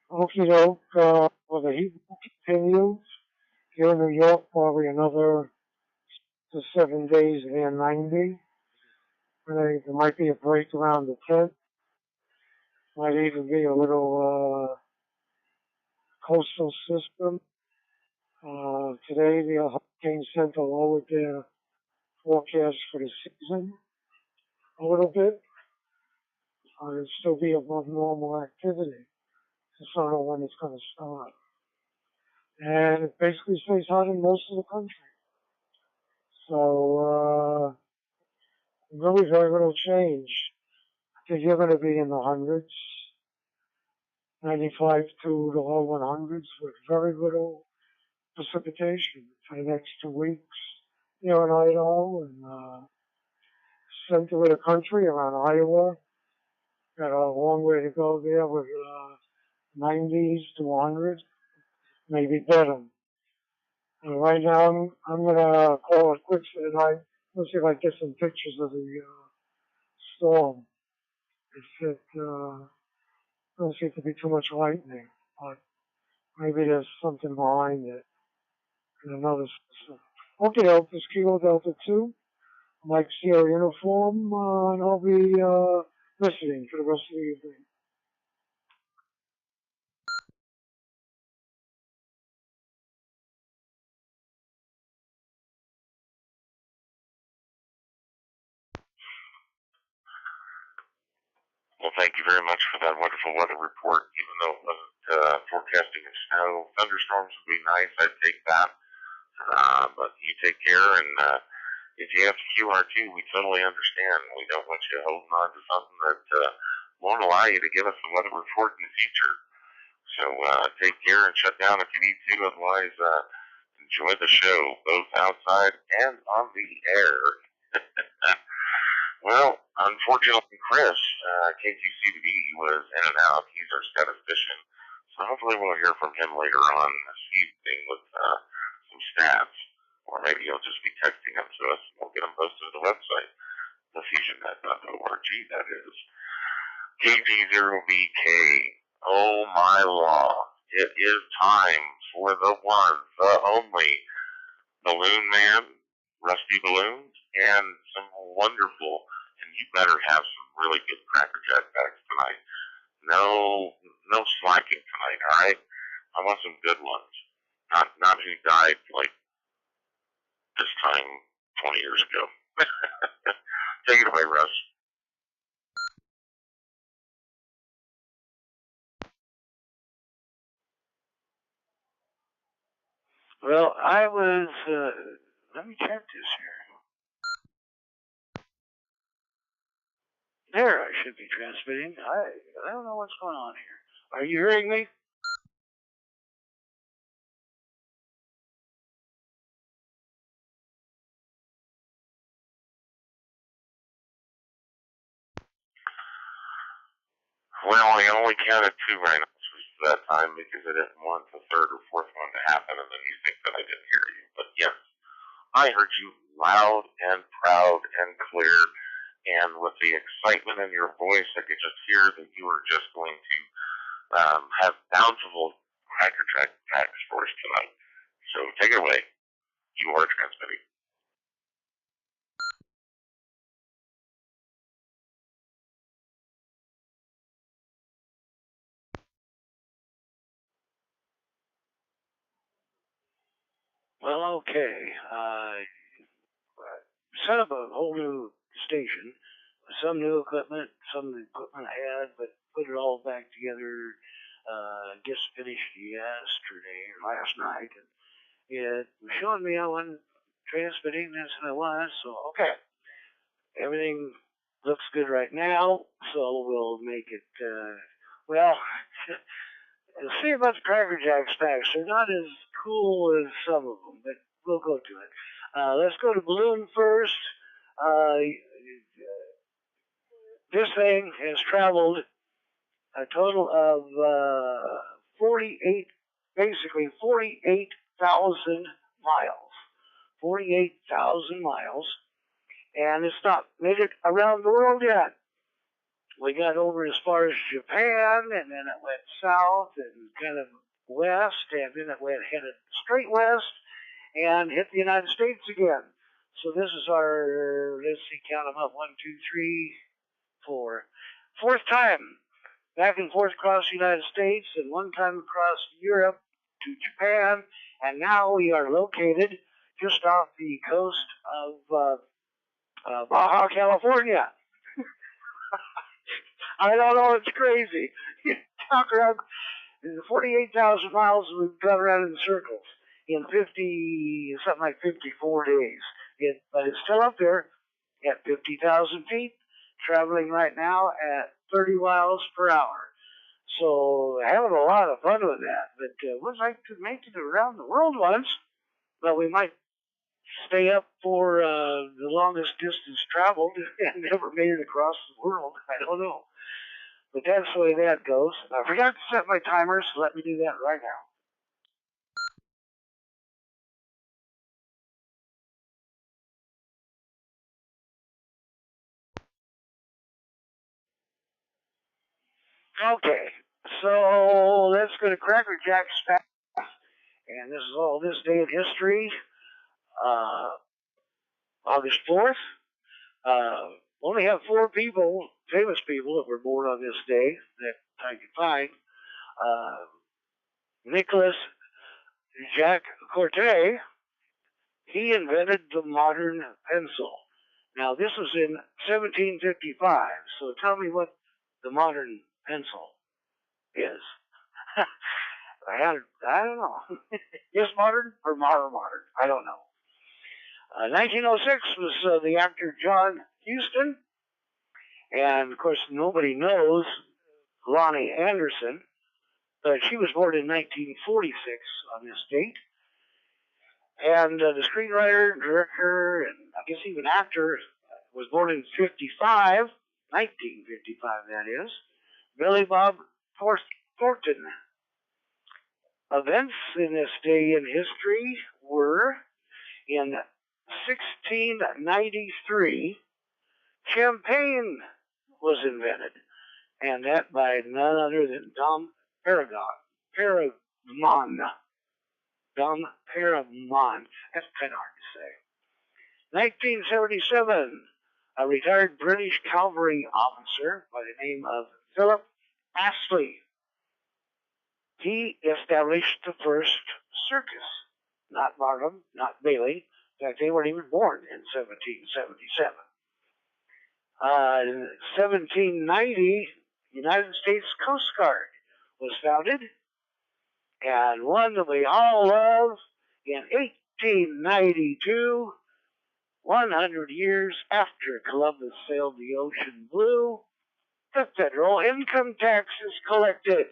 Okie doke, well, the heat will continue. Here in New York, probably another 6 to 7 days near 90. There might be a break around the 10th. Might even be a little coastal system. Today, the Hurricane Center lowered their forecast for the season a little bit. It'll still be above normal activity. Just don't know when it's going to start. And it basically stays hot in most of the country. So, really very little change. I think you're going to be in the hundreds, 95 to the low 100s with very little precipitation for the next 2 weeks here in Idaho, and center of the country, around Iowa. Got a long way to go there with 90s to 100, maybe better. And right now, I'm gonna call it quits for the night. Let's see if I get some pictures of the storm. It doesn't seem to be too much lightning, but maybe there's something behind it. And another system. Okay, Delta, Kilo Delta 2, Mike Sierra uniform, and I'll be listening for the rest of the evening. Well, thank you very much for that wonderful weather report. Even though it wasn't forecasting of snow, thunderstorms would be nice. I'd take that. But you take care, and if you have to QR2, we totally understand. We don't want you holding on to something that won't allow you to give us the weather report in the future. So take care and shut down if you need to. Otherwise, enjoy the show, both outside and on the air. Well, unfortunately, Chris, KQCDB, was in and out. He's our statistician. So hopefully we'll hear from him later on this evening with some stats. Or maybe he'll just be texting them to us and we'll get them posted to the website, thefusionnet.org, that is. KG0BK. Oh my law. It is time for the one, the only Balloon Man, Rusty Balloons, and some wonderful, and you better have some really good Cracker Jack bags tonight. No slacking tonight, alright? I want some good ones. Not who died like this time 20 years ago. Take it away, Russ. Well, I was, let me check this here. There, I should be transmitting. I don't know what's going on here. Are you hearing me? Well, I only counted 2 rhinoceros that time because I didn't want the third or fourth one to happen, and then you think that I didn't hear you. But yes, I heard you loud and proud and clear, and with the excitement in your voice, I could just hear that you were just going to have bountiful Cracker Jack packs for us tonight. So take it away. You are transmitting. Well, okay. Set up a whole new station with some new equipment, some of the equipment I had, but put it all back together. Just finished yesterday or last night, and it was showing me I wasn't transmitting this and I was. So okay, everything looks good right now. So we'll make it. Well, see about the Cracker Jack stacks. They're not as cool as some of them, but we'll go to it. Let's go to balloon first. This thing has traveled a total of 48,000 miles. 48,000 miles. And it's not made it around the world yet. We got over as far as Japan, and then it went south and kind of west, and then it headed straight west and hit the United States again. So this is our, let's see, count them up, 1, 2, 3, 4. Fourth time back and forth across the United States, and one time across Europe to Japan, and now we are located just off the coast of Baja California. I don't know, it's crazy. You talk around 48,000 miles, we've gone around in circles in something like 54 days. But it's still up there at 50,000 feet, traveling right now at 30 miles per hour. So having a lot of fun with that. But we'd like to make it around the world once, but we might stay up for the longest distance traveled and never made it across the world. I don't know. But that's the way that goes. I forgot to set my timer, so let me do that right now. Okay, so let's go to Cracker Jack's Fast. And this is all this day in history. August 4th. Only have 4 people, famous people, that were born on this day that I could find. Nicholas Jacques Cortet, he invented the modern pencil. Now, this was in 1755, so tell me what the modern pencil is. I don't know. Is modern or modern? I don't know. 1906 was the actor John Huston. And, of course, nobody knows Lonnie Anderson, but she was born in 1946 on this date. And the screenwriter, director, and I guess even actor was born in 1955, that is, Billy Bob Thornton. Events in this day in history were in 1693, champagne was invented, and that by none other than Dom Perignon. Dom Perignon. That's kind of hard to say. 1977, a retired British cavalry officer by the name of Philip Astley. He established the first circus. Not Barnum, not Bailey. In fact, they weren't even born in 1777. In 1790, United States Coast Guard was founded, and one that we all love in 1892, 100 years after Columbus sailed the ocean blue, the federal income tax is collected.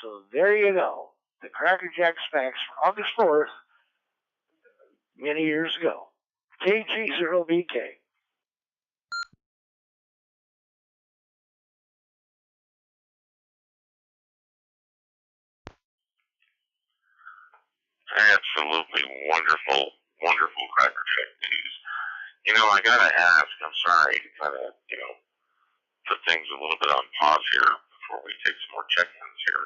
So there you go. The Cracker Jack facts for August 4th, many years ago. KG0BK. Absolutely wonderful, wonderful Cracker Jack news. You know, I gotta ask, I'm sorry to kind of, put things a little bit on pause here before we take some more check-ins here.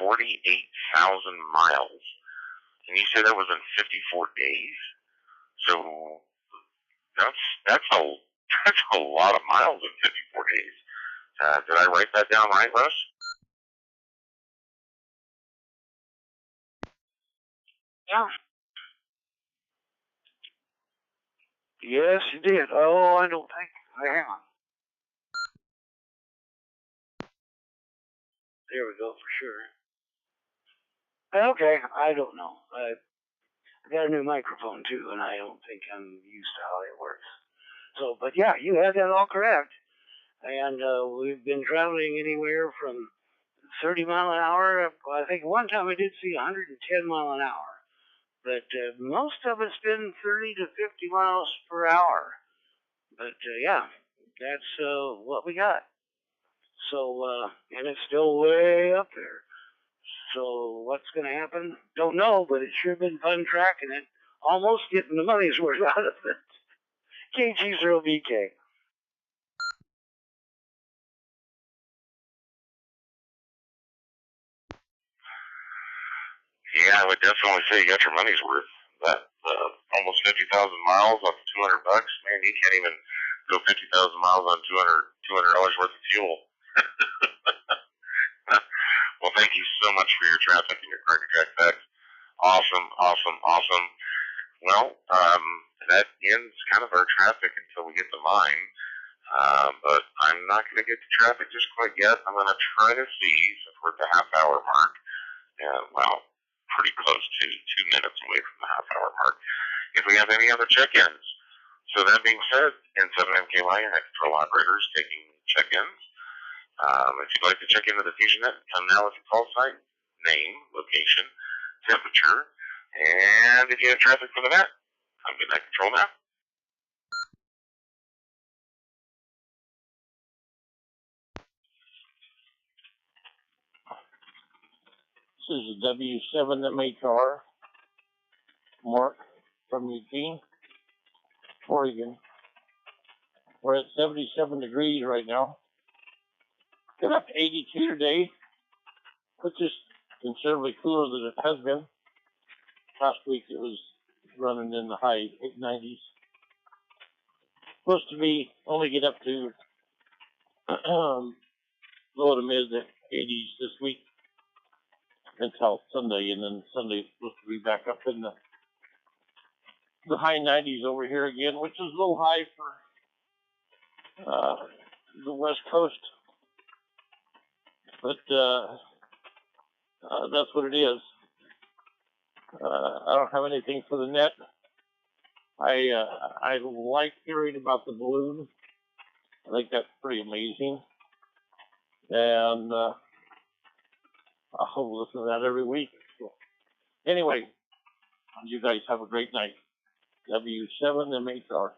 48,000 miles. And you said that was in 54 days? So that's a lot of miles in 54 days. Did I write that down right, Russ? Yeah. Yes, you did. Oh, I don't think. Hang on. There we go, for sure. Okay, I don't know. I got a new microphone, too, and I don't think I'm used to how it works. So, but yeah, you had that all correct. And we've been traveling anywhere from 30 mile an hour. I think one time I did see 110 mile an hour. But most of it's been 30 to 50 miles per hour. But yeah, that's what we got. So, and it's still way up there. So what's going to happen? Don't know, but it sure been fun tracking it. Almost getting the money's worth out of it. KG0BK. Yeah, I would definitely say you got your money's worth. That almost 50,000 miles on 200 bucks, man, you can't even go 50,000 miles on $200 worth of fuel. Well, thank you so much for your traffic and your Cracker Jack facts. Awesome, awesome, awesome. Well, that ends kind of our traffic until we get to mine. But I'm not going to get to traffic just quite yet. I'm going to try to see, since we're at the half-hour mark, and, well, pretty close to 2 minutes away from the half-hour mark, if we have any other check-ins. So that being said, N7MKY and Extra operators taking check-ins. If you'd like to check into the FusionNet, come now with your call sign, name, location, temperature, And if you have traffic for the net, I'm Midnight Control now. This is a W7 MHR, Mark from Eugene, Oregon. We're at 77 degrees right now. Got up to 82 today, which is considerably cooler than it has been. Last week it was running in the high 90s. Supposed to be only get up to low to mid 80s this week until Sunday, and then Sunday supposed to be back up in the high 90s over here again, which is a little high for the West Coast. But that's what it is. I don't have anything for the net. I like hearing about the balloon. I think that's pretty amazing. And I'll listen to that every week. So, anyway, you guys have a great night. W7MHR.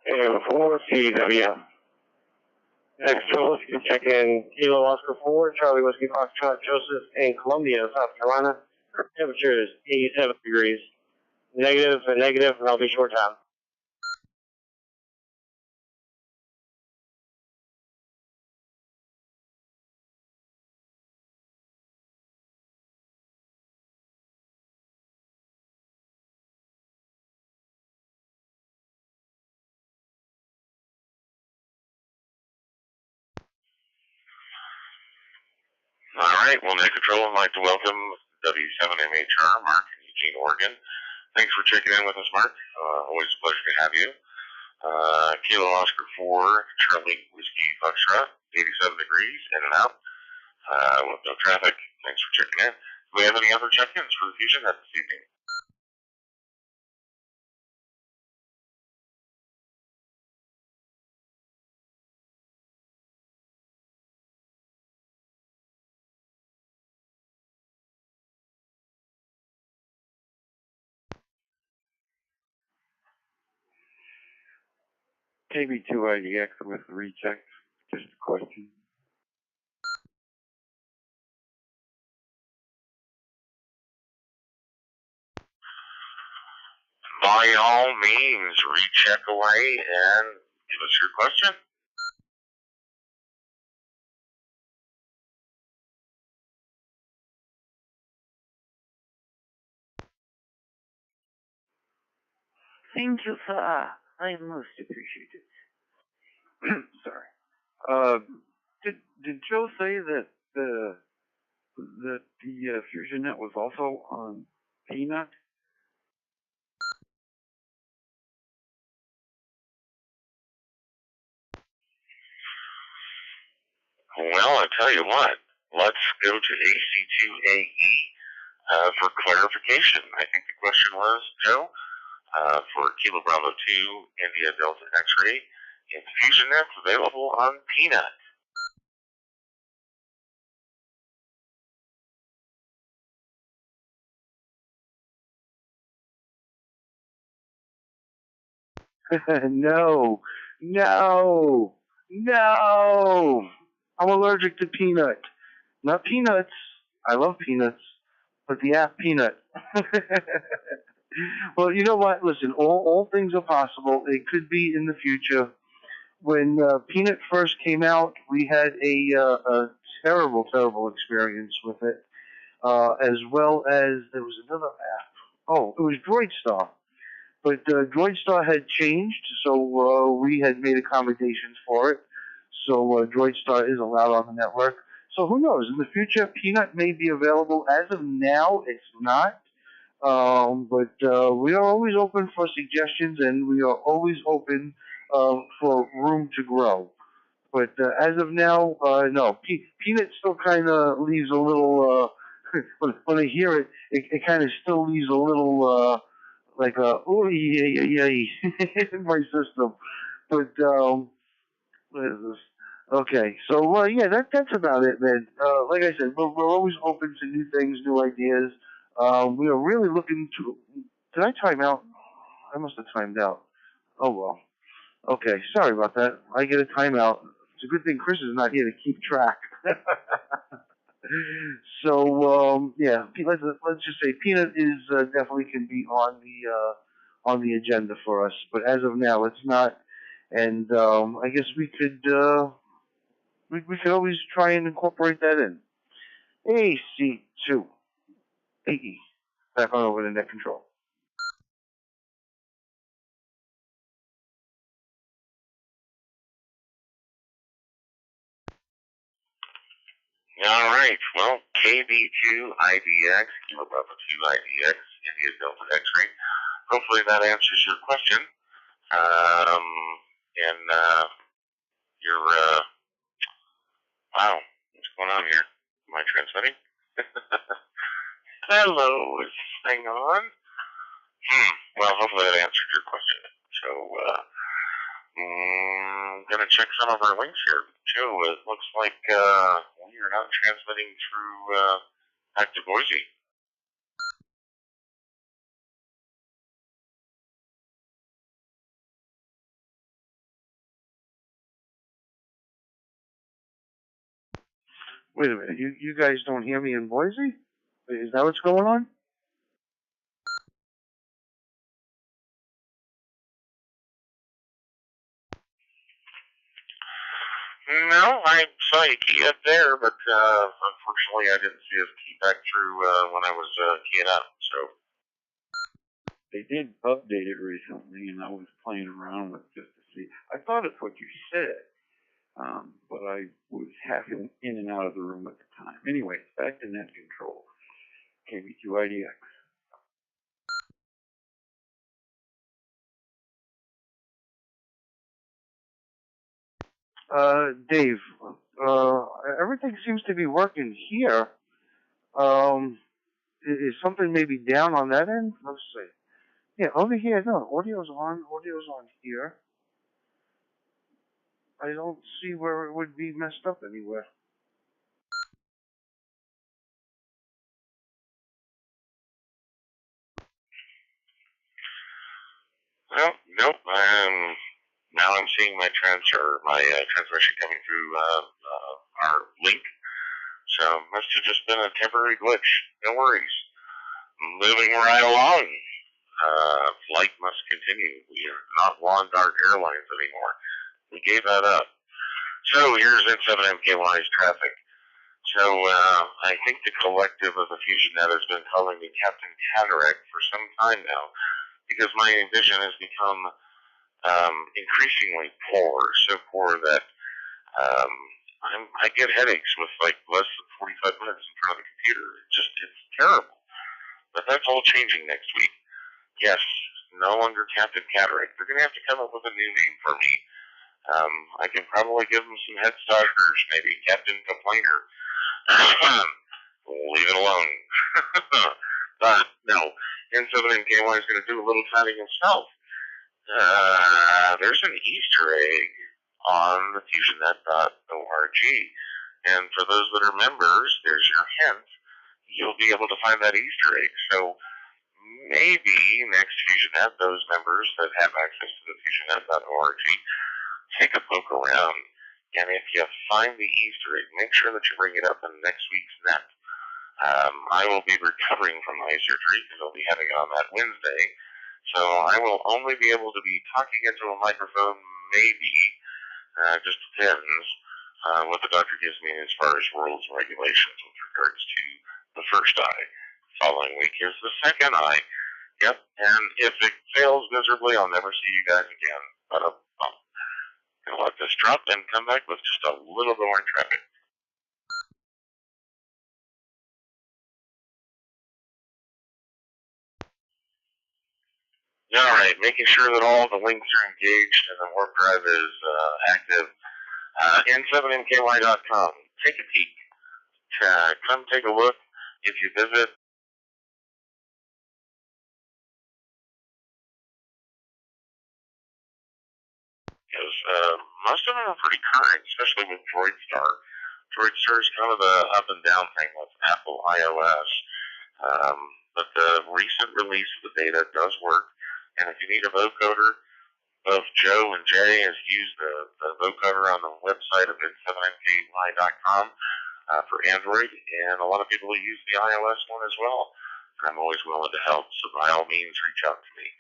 And 4CW. Next to us, you can check in Kilo Oscar 4, Charlie Whiskey Foxtrot Joseph, in Columbia, South Carolina. Temperature is 87 degrees. Negative and negative, and I'll be short time. All right, well, Net Control, I'd like to welcome W7MHR, Mark in Eugene, Oregon. Thanks for checking in with us, Mark. Always a pleasure to have you. Kilo Oscar 4, Charlie Whiskey Foxtrot, 87 degrees, in and out, with no traffic. Thanks for checking in. Do we have any other check-ins for FusionNet this evening? KB2IDX with recheck. Just a question. By all means, recheck away and give us your question. Thank you, sir. I most appreciate it. Sorry. Did Joe say that the FusionNet was also on Peanut? Well, I tell you what, let's go to AC2AE for clarification. I think the question was, Joe, for Kilo Bravo 2, India Delta X-Ray, is FusionNet available on Peanut? No, no, no. I'm allergic to peanut. Not peanuts. I love peanuts, but the app Peanut. Well, you know what? Listen, all things are possible. It could be in the future. When Peanut first came out, we had a terrible, terrible experience with it, as well as there was another app. Oh, it was DroidStar. But DroidStar had changed, so we had made accommodations for it. So DroidStar is allowed on the network. So who knows? In the future, Peanut may be available. As of now, it's not. But we are always open for suggestions, and we are always open for room to grow. But as of now, no. Peanut still kind of leaves a little. When I hear it, it kind of still leaves a little like a oh yeah in my system. But what is this? Okay, so yeah, that's about it, man. Like I said, we're always open to new things, new ideas. We are really looking to. Did I time out? I must have timed out. Oh well. Okay, sorry about that. I get a timeout. It's a good thing Chris is not here to keep track. So yeah, let's just say Peanut is definitely can be on the agenda for us, but as of now, it's not. And I guess we could always try and incorporate that in. AC2 AE back on over to net control. All right. Well, KB2IDX, Kilo Bravo 2IDX, India Delta X-ray. Hopefully that answers your question. And your wow, what's going on here? Am I transmitting? Hello, is this thing on? Well, hopefully that answered your question. So, gonna check some of our links here too. It looks like we are not transmitting through back to Boise. Wait a minute, you guys don't hear me in Boise? Is that what's going on? No, I saw you key up there, but unfortunately I didn't see us key back through when I was keying up. So They did update it recently, and I was playing around with it just to see. I thought it's what you said, but I was half in and out of the room at the time. Anyway, back to net control. KB2IDX. Dave, everything seems to be working here. Is something maybe down on that end? Let's see. Yeah, over here, no, audio's on here. I don't see where it would be messed up anywhere. well, nope. Now I'm seeing my transmission coming through our link. So must have just been a temporary glitch. No worries. Moving right along. Flight must continue. We are not Lawn Dart Airlines anymore. We gave that up. So here's N7MKY's traffic. So I think the collective of the FusionNet has been calling me Captain Cataract for some time now because my vision has become increasingly poor, so poor that I get headaches with like less than 45 minutes in front of the computer. It's terrible. But that's all changing next week. Yes, no longer Captain Cataract. They're going to have to come up with a new name for me. I can probably give them some head starters, maybe Captain Complainer. Leave it alone. But no, N7MKY is going to do a little timing himself. There's an Easter egg on the FusionNet.org. And for those that are members, there's your hint. You'll be able to find that Easter egg. So maybe next FusionNet, those members that have access to the FusionNet.org, take a poke around. And if you find the Easter egg, make sure that you bring it up in next week's net. I will be recovering from eye surgery because I'll be having it on that Wednesday. So I will only be able to be talking into a microphone, maybe. Just depends what the doctor gives me as far as rules and regulations with regards to the first eye. Following week is the second eye. Yep, and if it fails miserably, I'll never see you guys again. But I'm going to let this drop and come back with just a little bit more traffic. All right, making sure that all the links are engaged and the warp drive is active. N7MKY.com. Take a peek. Come take a look. If you visit, because most of them are pretty current, especially with DroidStar. DroidStar is kind of a up and down thing with Apple iOS. But the recent release of the beta does work. And if you need a vocoder, both Joe and Jay has used the vocoder on the website of n7nky.com for Android, and a lot of people use the iOS one as well. And I'm always willing to help, so by all means, reach out to me.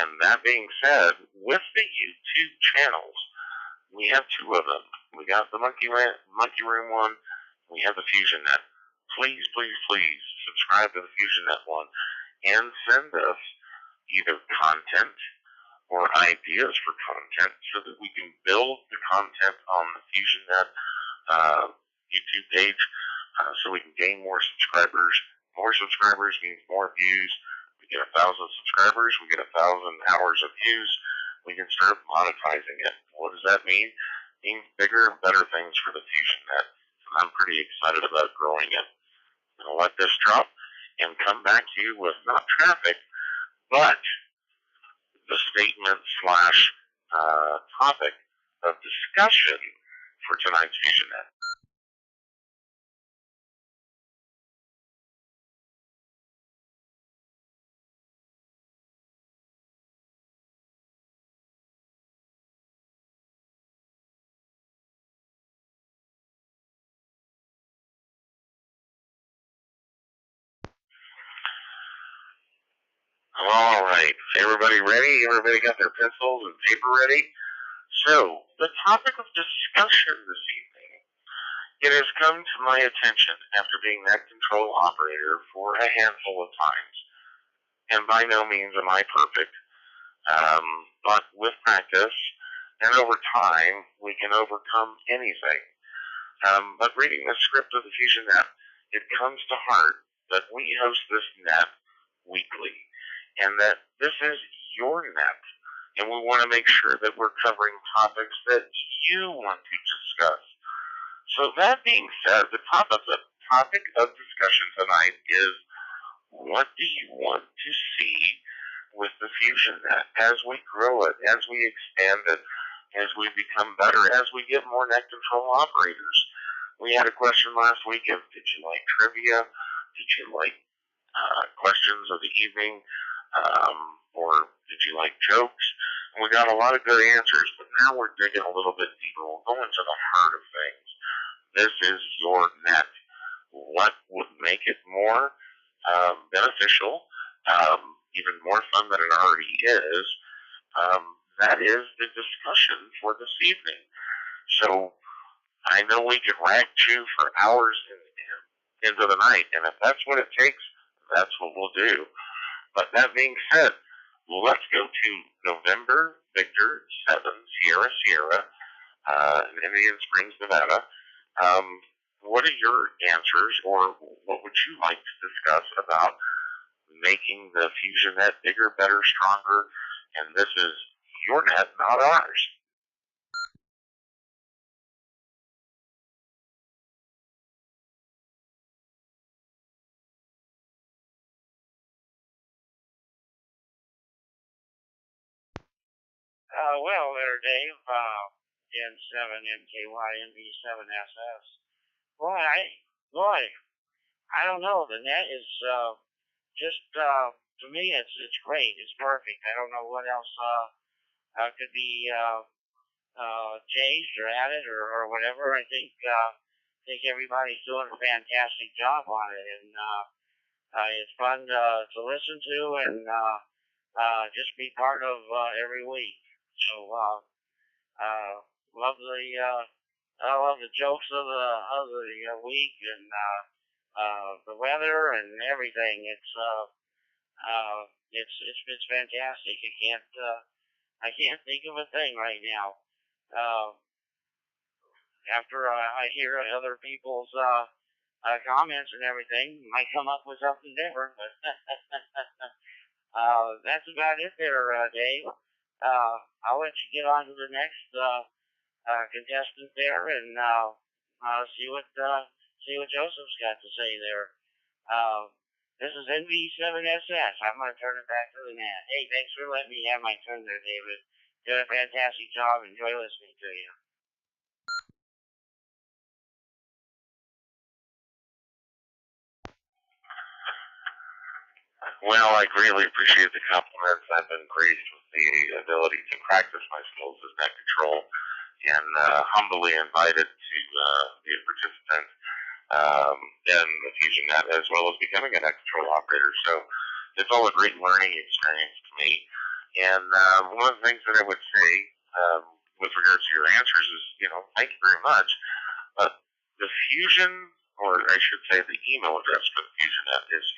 And that being said, with the YouTube channels, we have two of them. We got the Monkey Room one. We have the FusionNet. Please, please, please subscribe to the FusionNet one and send us either content or ideas for content so that we can build the content on the FusionNet YouTube page so we can gain more subscribers. More subscribers means more views. We get 1,000 subscribers. We get 1,000 hours of views. We can start monetizing it. What does that mean? It means bigger and better things for the FusionNet. And I'm pretty excited about growing it. I'm going to let this drop and come back to you with not traffic, but the statement slash topic of discussion for tonight's FusionNet. All right, everybody ready? Everybody got their pencils and paper ready? So, the topic of discussion this evening, it has come to my attention after being net control operator for a handful of times. And by no means am I perfect, but with practice and over time, we can overcome anything. But reading the script of the FusionNet, it comes to heart that we host this net weekly, and that this is your net, and we want to make sure that we're covering topics that you want to discuss. So that being said, the topic of discussion tonight is, what do you want to see with the FusionNet as we grow it, as we expand it, as we become better, as we get more net control operators? We had a question last week of, did you like trivia? Did you like questions of the evening? Or did you like jokes? And we got a lot of good answers, but now we're digging a little bit deeper. We're going to the heart of things. This is your net. What would make it more beneficial, even more fun than it already is? That is the discussion for this evening. So I know we could rag chew for hours into the night, and if that's what it takes, that's what we'll do. But that being said, let's go to November Victor 7 Sierra in Indian Springs, Nevada. What are your answers, or what would you like to discuss about making the FusionNet bigger, better, stronger? And this is your net, not ours. Well, there, Dave, N7NKY, NV7SS. Boy, I don't know. The net is just, to me, it's great. It's perfect. I don't know what else could be changed or added or whatever. I think everybody's doing a fantastic job on it, and it's fun to listen to and just be part of every week. So I love the jokes of the week and the weather and everything. It's fantastic. I can't think of a thing right now. After I hear other people's comments and everything, I come up with something different. But that's about it there, Dave. I'll let you get on to the next contestant there, and see what Joseph's got to say there. This is NV7SS. I'm going to turn it back to the net. Hey, thanks for letting me have my turn there, David. Did a fantastic job. Enjoy listening to you. Well, I greatly appreciate the compliments. I've been graced with the ability to practice my skills as net control and humbly invited to be a participant in the FusionNet as well as becoming a net control operator. So it's all a great learning experience to me. And one of the things that I would say with regards to your answers is, thank you very much. But the Fusion, or I should say the email address for the FusionNet is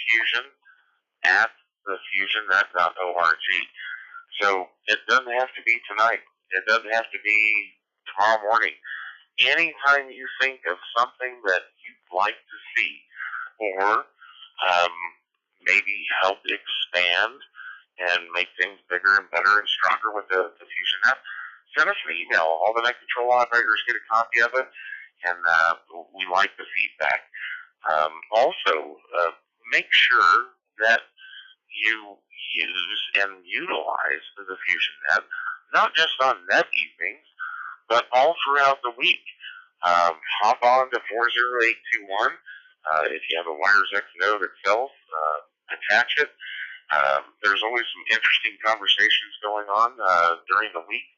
fusion@thefusionnet.org. So it doesn't have to be tonight. It doesn't have to be tomorrow morning. Anytime you think of something that you'd like to see or maybe help expand and make things bigger and better and stronger with the FusionNet, send us an email. All the net control operators get a copy of it, and we like the feedback. Also, make sure that you use and utilize the FusionNet, not just on net evenings, but all throughout the week. Hop on to 40821. If you have a Wires X node itself, attach it. There's always some interesting conversations going on during the week.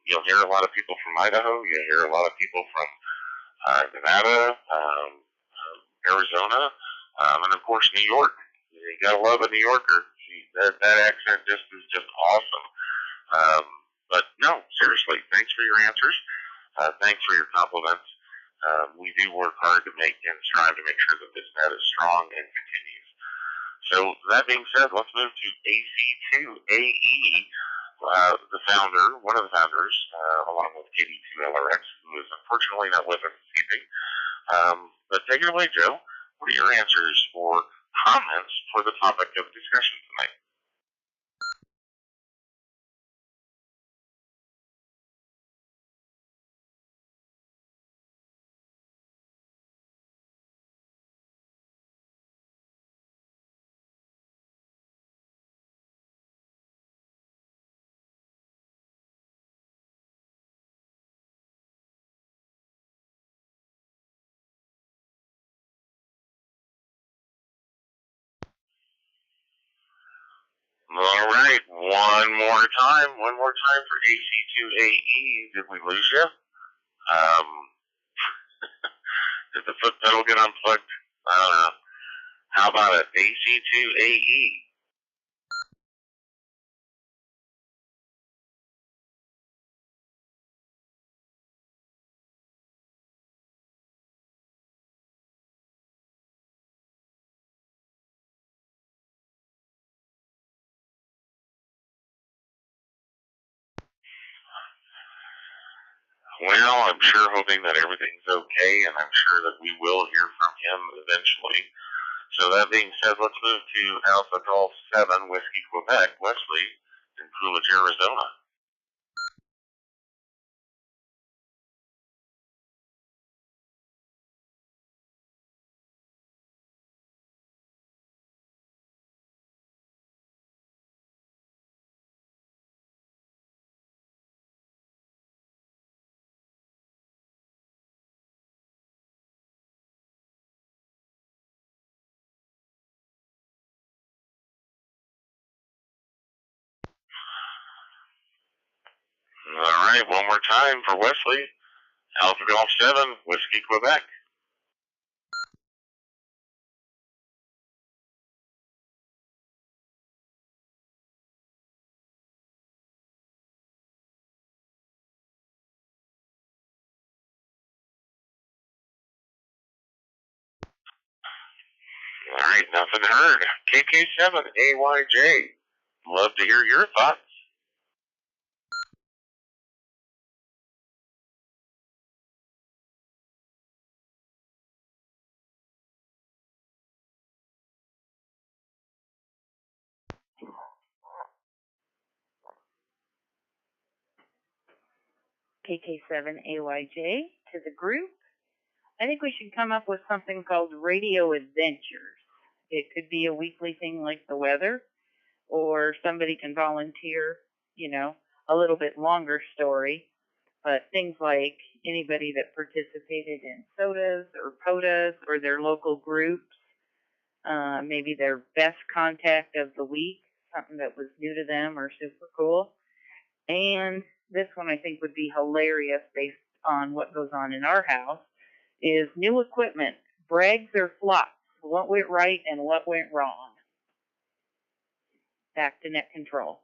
You'll hear a lot of people from Idaho. You'll hear a lot of people from Nevada, Arizona, and of course New York. You gotta love a New Yorker. That accent is just awesome. But no, seriously, thanks for your answers. Thanks for your compliments. We do work hard to make and strive to make sure that this net is strong and continues. So that being said, let's move to AC2AE, the founder, one of the founders, along with KD2LRX, who is unfortunately not with us this evening. But take it away, Joe. What are your answers or comments for the topic of discussion tonight? All right, one more time for AC2AE. Did we lose you? Did the foot pedal get unplugged? I don't know. How about it? AC2AE. Well, I'm sure hoping that everything's okay, and I'm sure that we will hear from him eventually. So that being said, let's move to Alpha Golf 7, Whiskey, Quebec, Wesley, in Coolidge, Arizona. All right, one more time for Wesley. Alpha Golf 7, Whiskey, Quebec. All right, nothing heard. KK7, AYJ. Love to hear your thoughts. KK7AYJ to the group. I think we should come up with something called Radio Adventures. It could be a weekly thing like the weather, or somebody can volunteer, a little bit longer story. But things like anybody that participated in sodas or POTAs or their local groups, maybe their best contact of the week, something that was new to them or super cool. And this one I think would be hilarious based on what goes on in our house, is new equipment, brags or flops, what went right and what went wrong. Back to net control.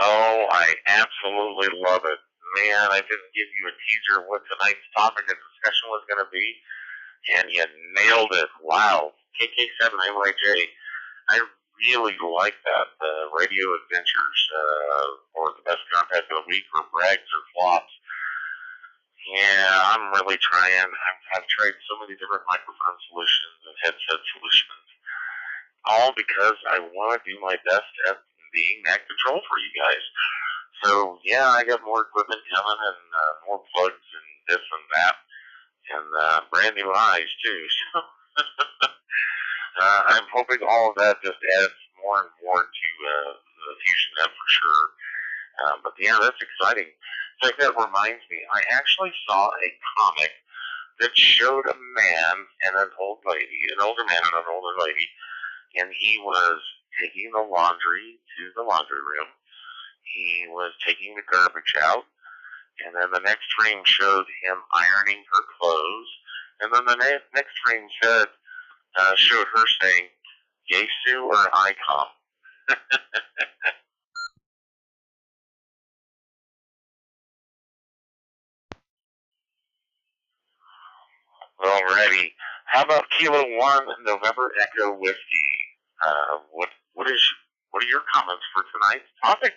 Oh, I absolutely love it. Man, I didn't give you a teaser of what tonight's topic of discussion was going to be, and you nailed it. Wow. KK7AYJ. I really like that. The radio adventures, or the best contact of the week, or brags or flops. Yeah, I'm really trying. I've tried so many different microphone solutions and headset solutions, all because I want to do my best at being net control for you guys. So yeah, I got more equipment coming and more plugs and this and that, and brand new eyes too. So I'm hoping all of that just adds more and more to the FusionNet for sure. But yeah, that's exciting. In fact, that reminds me, I actually saw a comic that showed a man and an old lady, an older man and an older lady, and he was taking the laundry to the laundry room. He was taking the garbage out, and then the next frame showed him ironing her clothes, and then the next frame showed her saying, "Yesu or I come." Alrighty. How about Kilo 1 November Echo Whiskey? What are your comments for tonight's topic?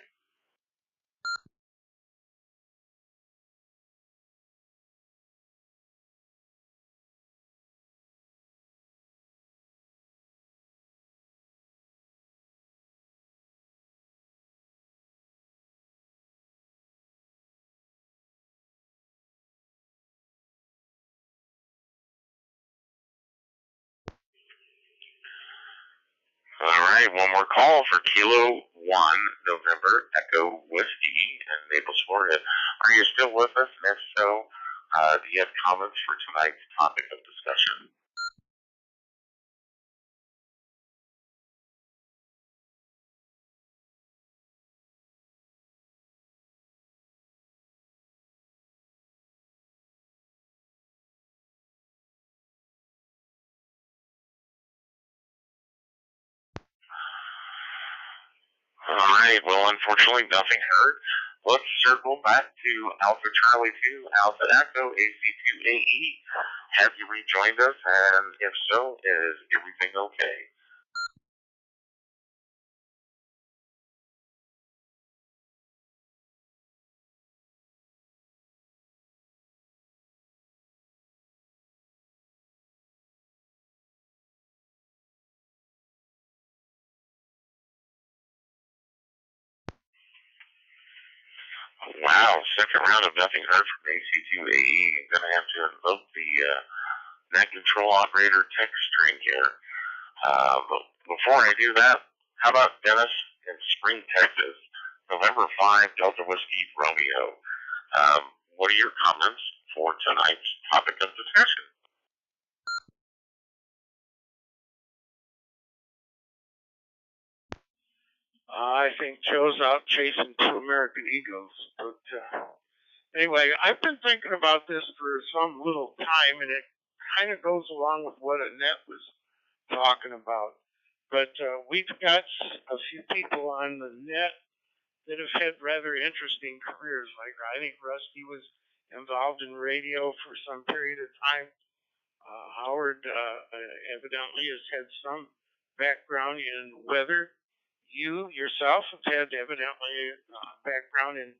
Alright, one more call for Kilo 1 November Echo Whiskey in Naples, Florida. Are you still with us? And if so, do you have comments for tonight's topic of discussion? Alright, well, unfortunately, nothing heard. Let's circle back to Alpha Charlie 2, Alpha Echo, AC2AE. Have you rejoined us? And if so, is everything okay? Wow, second round of nothing heard from AC2AE. I'm going to have to invoke the net control operator text string here. But before I do that, how about Dennis in Spring, Texas, November 5, Delta Whiskey Romeo? What are your comments for tonight's topic of discussion? I think Joe's out chasing 2 American Eagles. But anyway, I've been thinking about this for some little time, and it kind of goes along with what Annette was talking about. But we've got a few people on the net that have had rather interesting careers. Like I think Rusty was involved in radio for some period of time. Howard evidently has had some background in weather. You yourself have had evidently a background in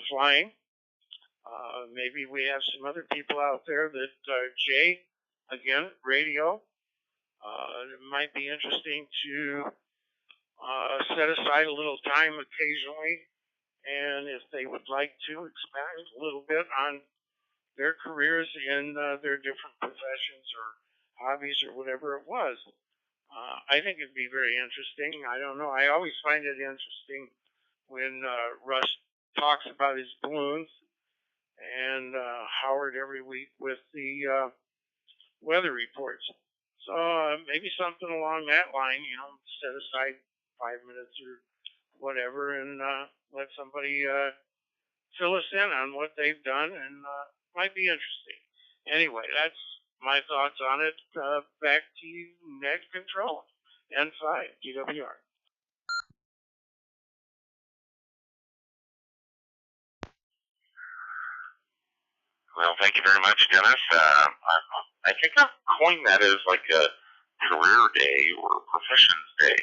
flying. Maybe we have some other people out there that, Jay, again, radio. It might be interesting to set aside a little time occasionally, and if they would like to expand a little bit on their careers in their different professions or hobbies or whatever it was. I think it'd be very interesting. I don't know. I always find it interesting when Russ talks about his balloons and Howard every week with the weather reports. So maybe something along that line, set aside 5 minutes or whatever and let somebody fill us in on what they've done and might be interesting. Anyway, that's my thoughts on it. Back to you, Net Control, N5, GWR. Well, thank you very much, Dennis. I think I've coined that as like a career day or professions day.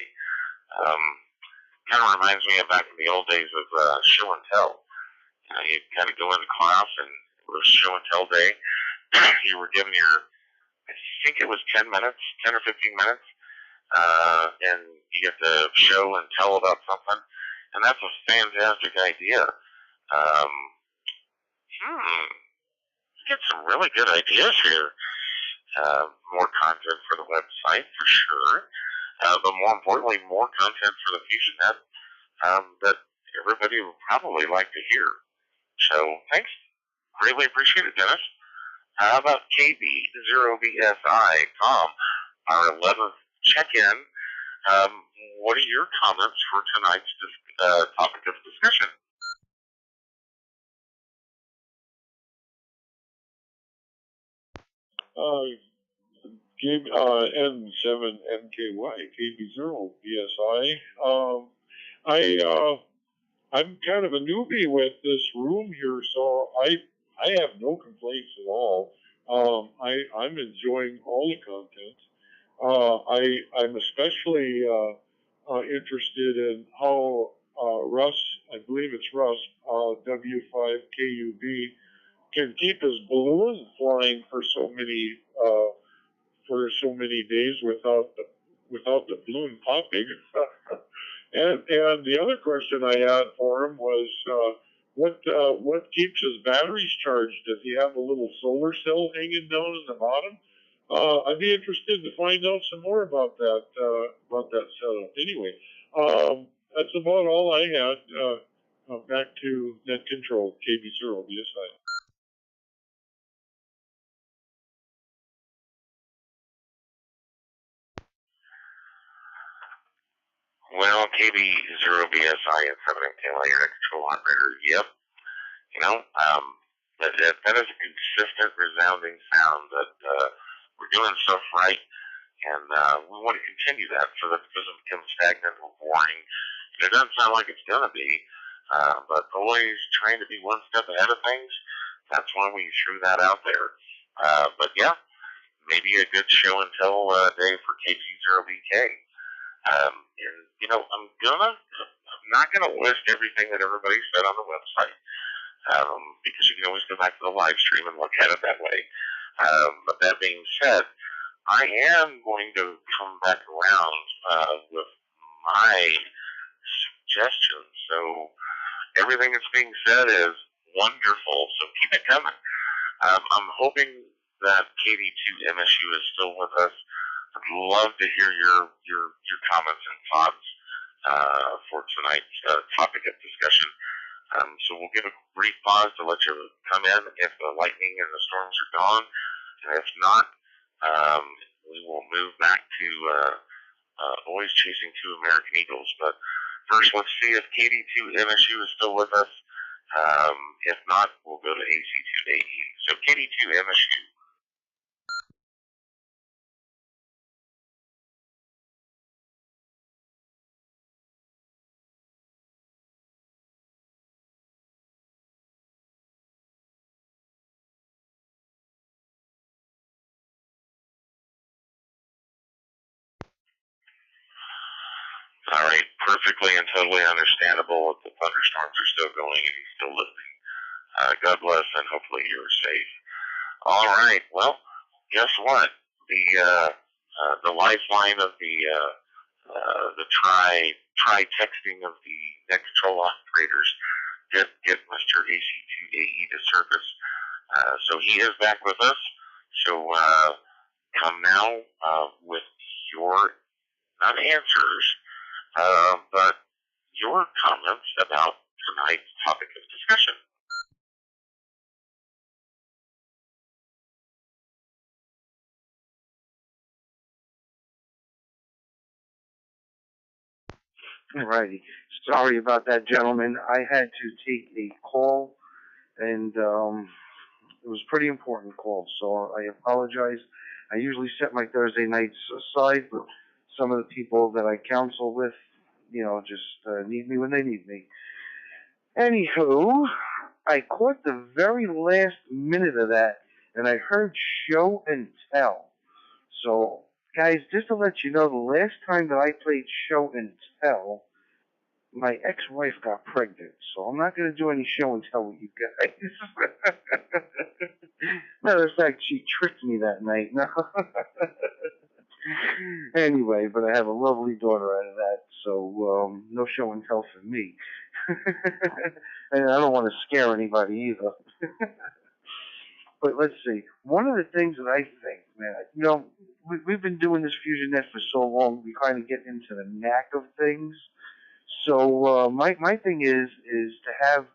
Kind of reminds me of back in the old days of show and tell. You kind of go into class and it was show and tell day. You were given your, I think it was 10 minutes, 10 or 15 minutes, and you get to show and tell about something. And that's a fantastic idea. Get some really good ideas here. More content for the website for sure, but more importantly, more content for the FusionNet that everybody would probably like to hear. So thanks, greatly appreciate it, Dennis. How about KB0BSI, Tom, our 11th check-in? What are your comments for tonight's topic of discussion? N7NKY, KB0BSI. I'm kind of a newbie with this room here, so I have no complaints at all. I'm enjoying all the content. I'm especially interested in how Russ, I believe it's Russ, W5KUB, can keep his balloon flying for so many days without the balloon popping. And the other question I had for him was what keeps his batteries charged? Does he have a little solar cell hanging down in the bottom? I'd be interested to find out some more about that setup. Anyway, that's about all I had. Back to Net Control, KB0BSI. Well, KB0BSI and 7NKY, your Net Control operator, yep. That is a consistent, resounding sound that we're doing stuff right, and we want to continue that so that it doesn't become stagnant or boring. And it doesn't sound like it's going to be, but always trying to be one step ahead of things. That's why we threw that out there. But yeah, maybe a good show and tell day for KB0BK. And I'm not gonna list everything that everybody said on the website, because you can always go back to the live stream and look at it that way. But that being said, I am going to come back around with my suggestions. So everything that's being said is wonderful, so keep it coming. I'm hoping that KD2MSU is still with us. I'd love to hear your comments and thoughts for tonight's topic of discussion. So we'll give a brief pause to let you come in if the lightning and the storms are gone. And if not, we will move back to always chasing two American Eagles. But first, let's see if KD2MSU is still with us. If not, we'll go to AC2AE. So KD2MSU. All right, perfectly and totally understandable if the thunderstorms are still going and he's still listening. God bless, and hopefully you're safe. All right, well, guess what? The lifeline of the try texting of the Net Control operators did get Mr. AC2AE to surface. So he is back with us. So come now with your, not answers, but your comments about tonight's topic of discussion. Alrighty. Sorry about that, gentlemen. I had to take a call, and it was a pretty important call, so I apologize. I usually set my Thursday nights aside, but some of the people that I counsel with, just need me when they need me. Anywho, I caught the very last minute of that, and I heard show and tell. So, guys, just to let you know, the last time that I played show and tell, my ex-wife got pregnant, so I'm not going to do any show and tell with you guys. Matter of fact, she tricked me that night. Anyway, but I have a lovely daughter out of that, so no show and tell for me. And I don't want to scare anybody either. But let's see. One of the things that I think, man, we've been doing this FusionNet for so long, we kind of get into the knack of things. So my thing is to have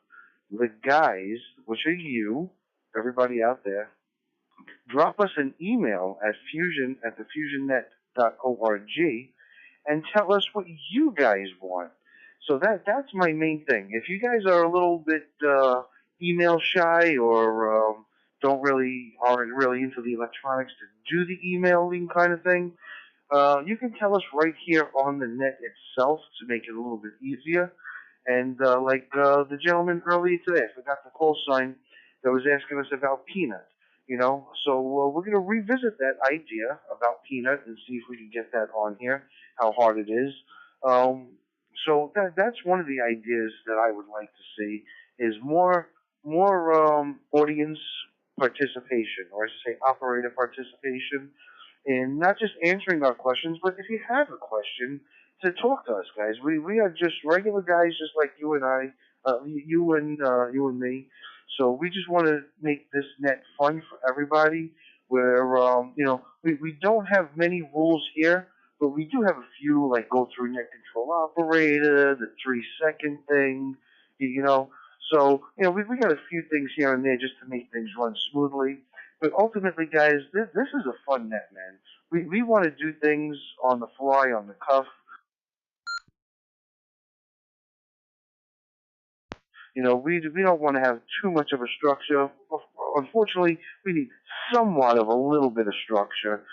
the guys, which are you, everybody out there, drop us an email at fusion@thefusionnet.org and tell us what you guys want. So that's my main thing. If you guys are a little bit email shy or aren't really into the electronics to do the emailing kind of thing, you can tell us right here on the net itself to make it a little bit easier. And like the gentleman earlier today, I forgot the call sign that was asking us about Peanut. So we're going to revisit that idea about Peanut and see if we can get that on here, how hard it is. So that's one of the ideas that I would like to see is more audience participation, or I should say operator participation, in not just answering our questions, but if you have a question, to talk to us, guys. We are just regular guys, just like you and I, you and me. So we just want to make this net fun for everybody. Where we don't have many rules here, but we do have a few, like go through net control operator, the 3-second thing, So we got a few things here and there just to make things run smoothly. But ultimately, guys, this is a fun net, man. We want to do things on the fly, on the cuff. We don't want to have too much of a structure. Unfortunately, we need somewhat of a little bit of structure,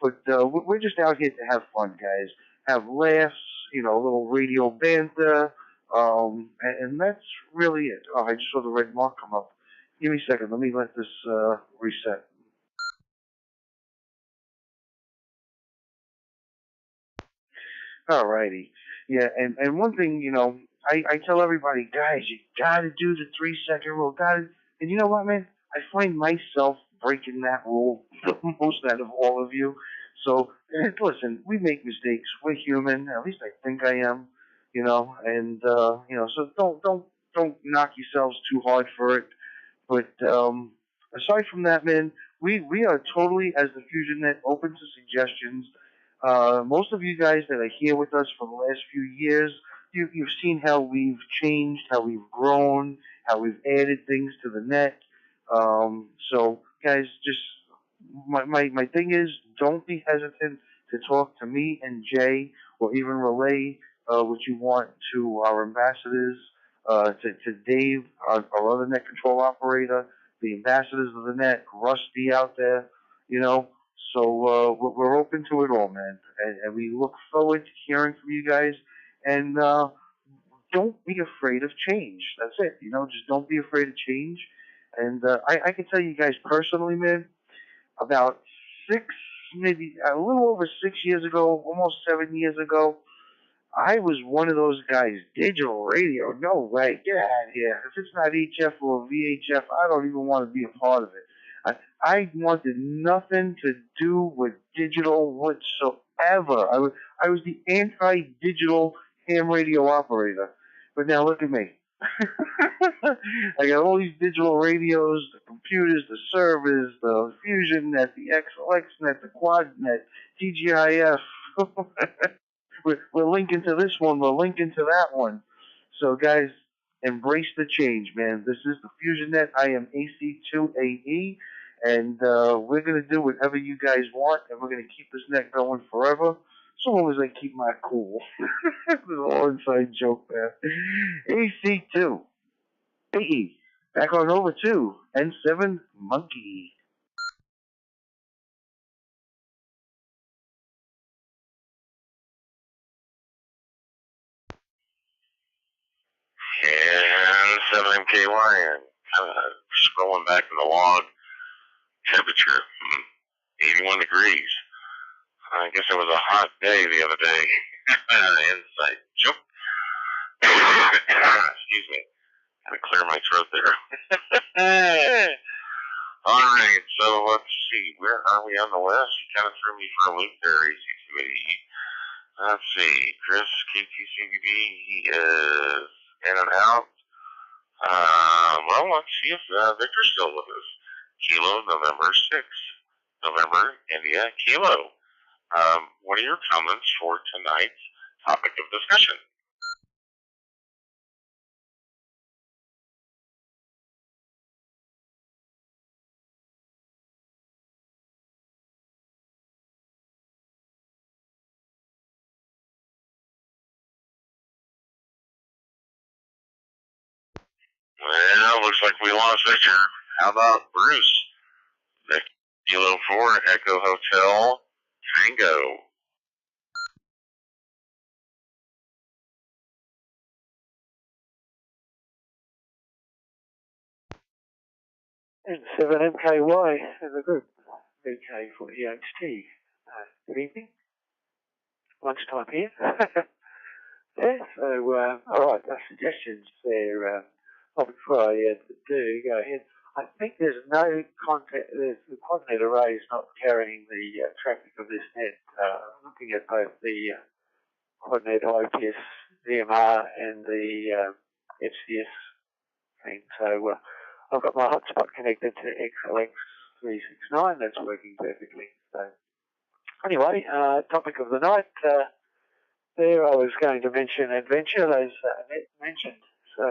But we're just out here to have fun, guys. Have laughs, a little radio banter, and that's really it. Oh, I just saw the red mark come up. Give me a second. Let me let this reset. Alrighty. Yeah, and one thing, I tell everybody, guys, you gotta do the 3-second rule. And you know what, man? I find myself breaking that rule the most out of all of you. So, listen, we make mistakes. We're human. At least I think I am. And so don't knock yourselves too hard for it. But aside from that, man, we are totally, as the FusionNet, open to suggestions. Most of you guys that are here with us for the last few years, you've seen how we've changed, how we've grown, how we've added things to the net. So, guys, just my thing is, don't be hesitant to talk to me and Jay, or even relay what you want to our ambassadors, to Dave, our other net control operator, the ambassadors of the net, Rusty out there, So we're open to it all, man, and we look forward to hearing from you guys. And don't be afraid of change. That's it. Just don't be afraid of change. And I can tell you guys personally, man, about maybe a little over 6 years ago, almost 7 years ago, I was one of those guys. Digital radio, no way, get out of here. If it's not HF or VHF, I don't even want to be a part of it. I wanted nothing to do with digital whatsoever. I was the anti-digital ham radio operator. But now look at me. I got all these digital radios, the computers, the servers, the FusionNet, the XLXNet, the QuadNet, TGIF. we're linking to this one, we're linking to that one. So guys, embrace the change, man. This is the FusionNet. I am AC2AE, and we're going to do whatever you guys want, and we're going to keep this net going forever, so long as I keep my cool. This is an all inside joke there. AC2AE. Back on over to N7 Monkey. And 7MKY, and kind of scrolling back in the log, temperature, 81 degrees. I guess it was a hot day the other day. Inside joke. Excuse me. Gotta clear my throat there. Alright, so let's see. Where are we on the list? You kind of threw me for a loop there, AC2AE. Let's see. Chris, KTCBB, he is in and out. Well, let's see if Victor's still with us. Kilo, November 6th. November, India, Kilo. What are your comments for tonight's topic of discussion? Well, looks like we lost Victor. How about Bruce? Vic, Kilo 4, Echo Hotel, Tango. And 7MKY in the group, VK for EHT. Good evening. Lunchtime here. Yeah, so, alright, suggestions there. Before I do go ahead, I think there's no contact, the coordinate array is not carrying the traffic of this net. Looking at both the coordinate IPS, DMR, and the FCS thing. So, I've got my hotspot connected to XLX369. That's working perfectly. So, anyway, topic of the night. There, I was going to mention adventure, as Annette mentioned. So,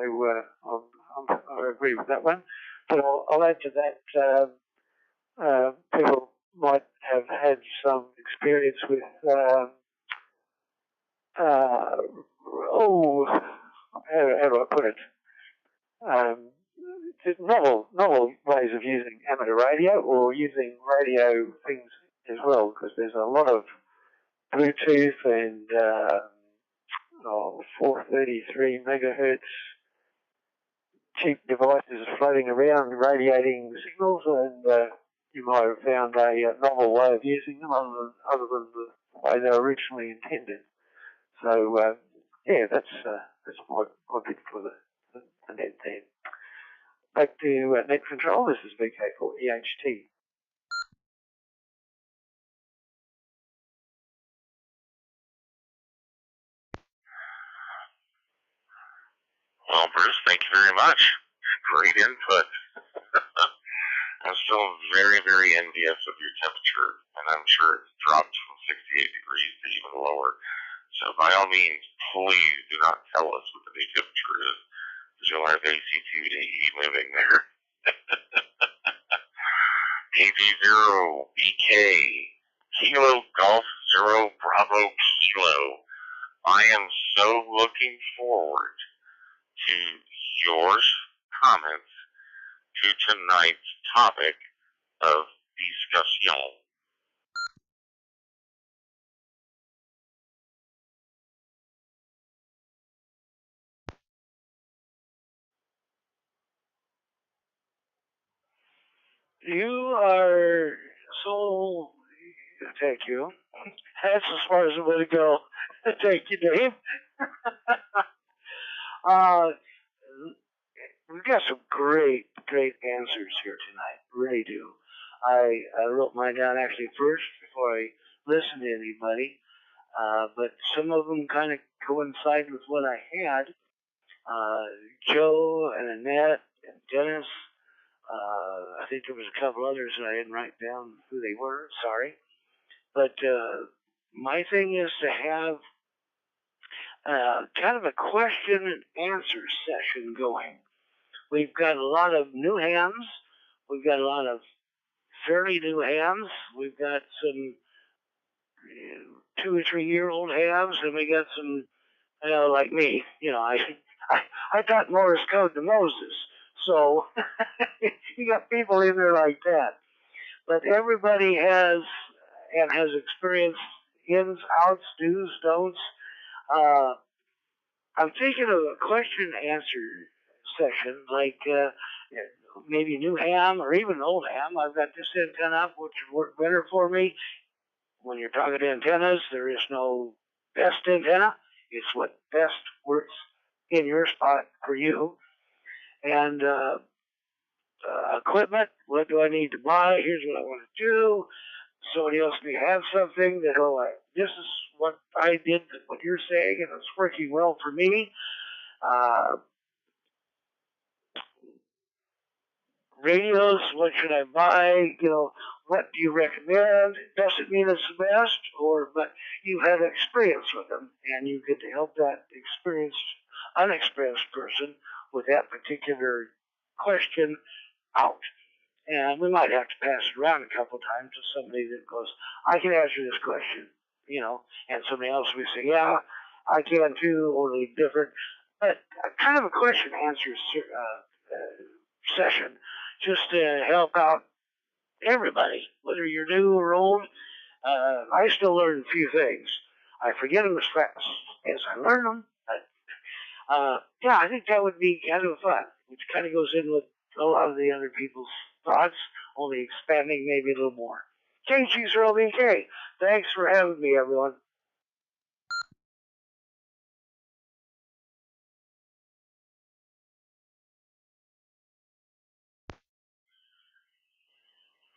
I agree with that one. But I'll add to that. People might have had some experience with how do I put it? Novel ways of using amateur radio or using radio things as well, because there's a lot of Bluetooth and 433 megahertz cheap devices floating around radiating signals, and you might have found a novel way of using them other than the way they were originally intended. So yeah, that's my bit for the net there. Back to net control. This is VK for EHT. Well, Bruce, thank you very much. Great input. I'm still very, very envious of your temperature, and I'm sure it's dropped from 68 degrees to even lower. So by all means, please do not tell us what the new temperature is, because you'll have AC2AE living there. KG0, BK, Kilo Golf 0, Bravo Kilo. I am so looking forward to your comments to tonight's topic of discussion. You are so. Thank you. That's as far as I'm going to go. Thank you, Dave. We've got some great answers here tonight. Really do. I wrote mine down actually first before I listened to anybody, but some of them kind of coincide with what I had. Joe and Annette and Dennis. I think there was a couple others that I didn't write down who they were. Sorry. But my thing is to have kind of a question and answer session going. We've got a lot of new hands. We've got a lot of fairly new hands. We've got some 2 or 3 year old hands, and we got some, like me. I taught Morse code to Moses. So you got people in there like that. But everybody has experienced ins, outs, do's, don'ts. I'm thinking of a question and answer session, like maybe new ham or even old ham. I've got this antenna up, which would work better for me. When you're talking antennas, there is no best antenna. It's what best works in your spot for you. And equipment, what do I need to buy? Here's what I want to do. Somebody else may have something that, this is what I did, what you're saying, and it's working well for me. Radios, what should I buy? What do you recommend? Doesn't mean it's the best, but you have experience with them, and you get to help that unexperienced person with that particular question out. And we might have to pass it around a couple of times to somebody that goes, I can answer this question, and somebody else will say, yeah, I can too, or they're different. But kind of a question answer session, just to help out everybody, whether you're new or old. I still learn a few things. I forget them as fast as I learn them. But yeah, I think that would be kind of fun, which kind of goes in with a lot of the other people's thoughts, only expanding maybe a little more. KG0BK, thanks for having me, everyone.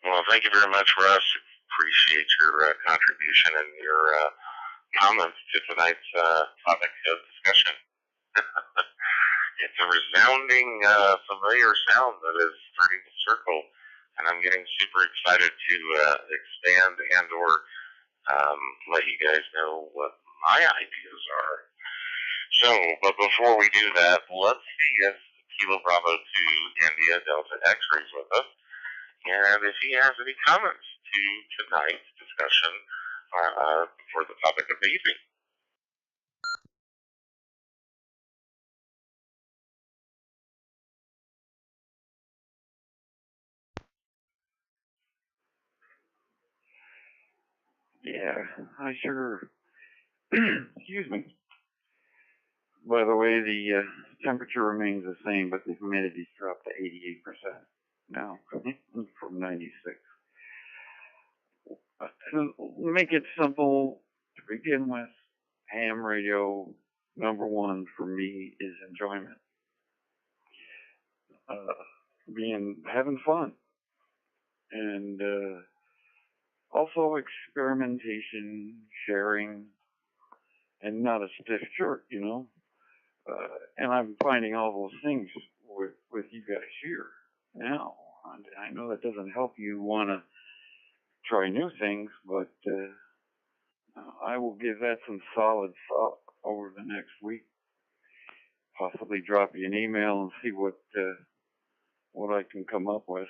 Well, thank you very much, Russ. Appreciate your contribution and your comments to tonight's topic of discussion. It's a resounding, familiar sound that is starting to circle, and I'm getting super excited to expand and or let you guys know what my ideas are. So, but before we do that, let's see if Kilo Bravo 2 India Delta X-rays with us, and if he has any comments to tonight's discussion for the topic of the evening. Yeah, I sure. Excuse me. By the way, the temperature remains the same, but the humidity's dropped to 88% now from 96. To make it simple, to begin with, ham radio, number one for me is enjoyment. Having fun. And also experimentation, sharing, and not a stiff shirt, and I'm finding all those things with you guys here now. And I know that doesn't help you want to try new things, but I will give that some solid thought over the next week. Possibly drop you an email and see what I can come up with.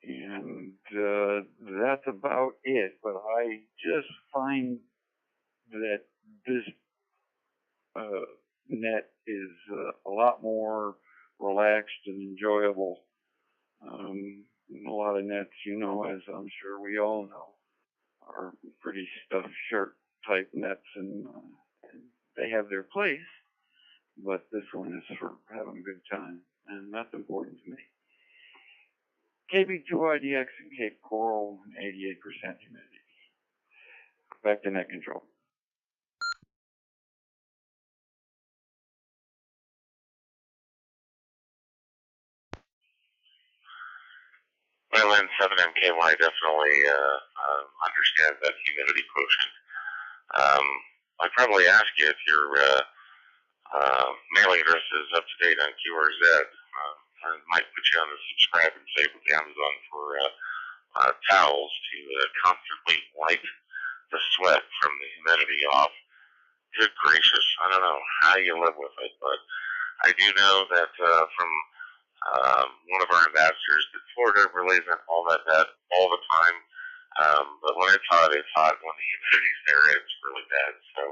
And that's about it. But I just find that this net is a lot more relaxed and enjoyable. A lot of nets, as I'm sure we all know, are pretty stuffed shirt type nets, and they have their place, but this one is for having a good time, and that's important to me. KB2IDX and Cape Coral, 88% humidity. Back to net control. Mylan 7MKY definitely understands that humidity quotient. I'd probably ask you if you're Mailing address is up to date on QRZ. I might put you on the subscribe and save with Amazon for towels to constantly wipe the sweat from the humidity off. Good gracious, I don't know how you live with it, but I do know that from one of our ambassadors that Florida really isn't all that bad all the time. But when it's hot, it's hot. When the humidity's there, it's really bad. So,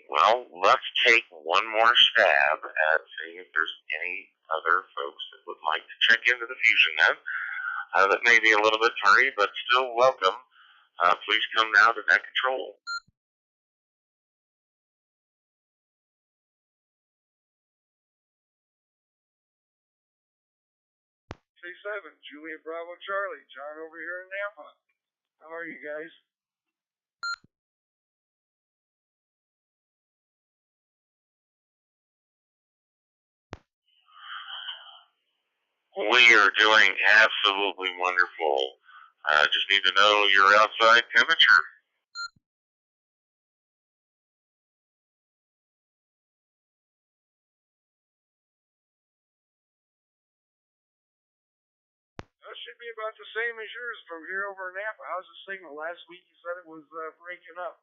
well, let's take one more stab at seeing if there's any other folks that would like to check into the FusionNet that may be a little bit tardy, but still welcome. Please come now to Net Control. C7, Juliet Bravo Charlie, John over here in Napa. How are you guys? We are doing absolutely wonderful. Just need to know your outside temperature. That should be about the same as yours from here over in Napa. How's the signal? Last week you said it was breaking up.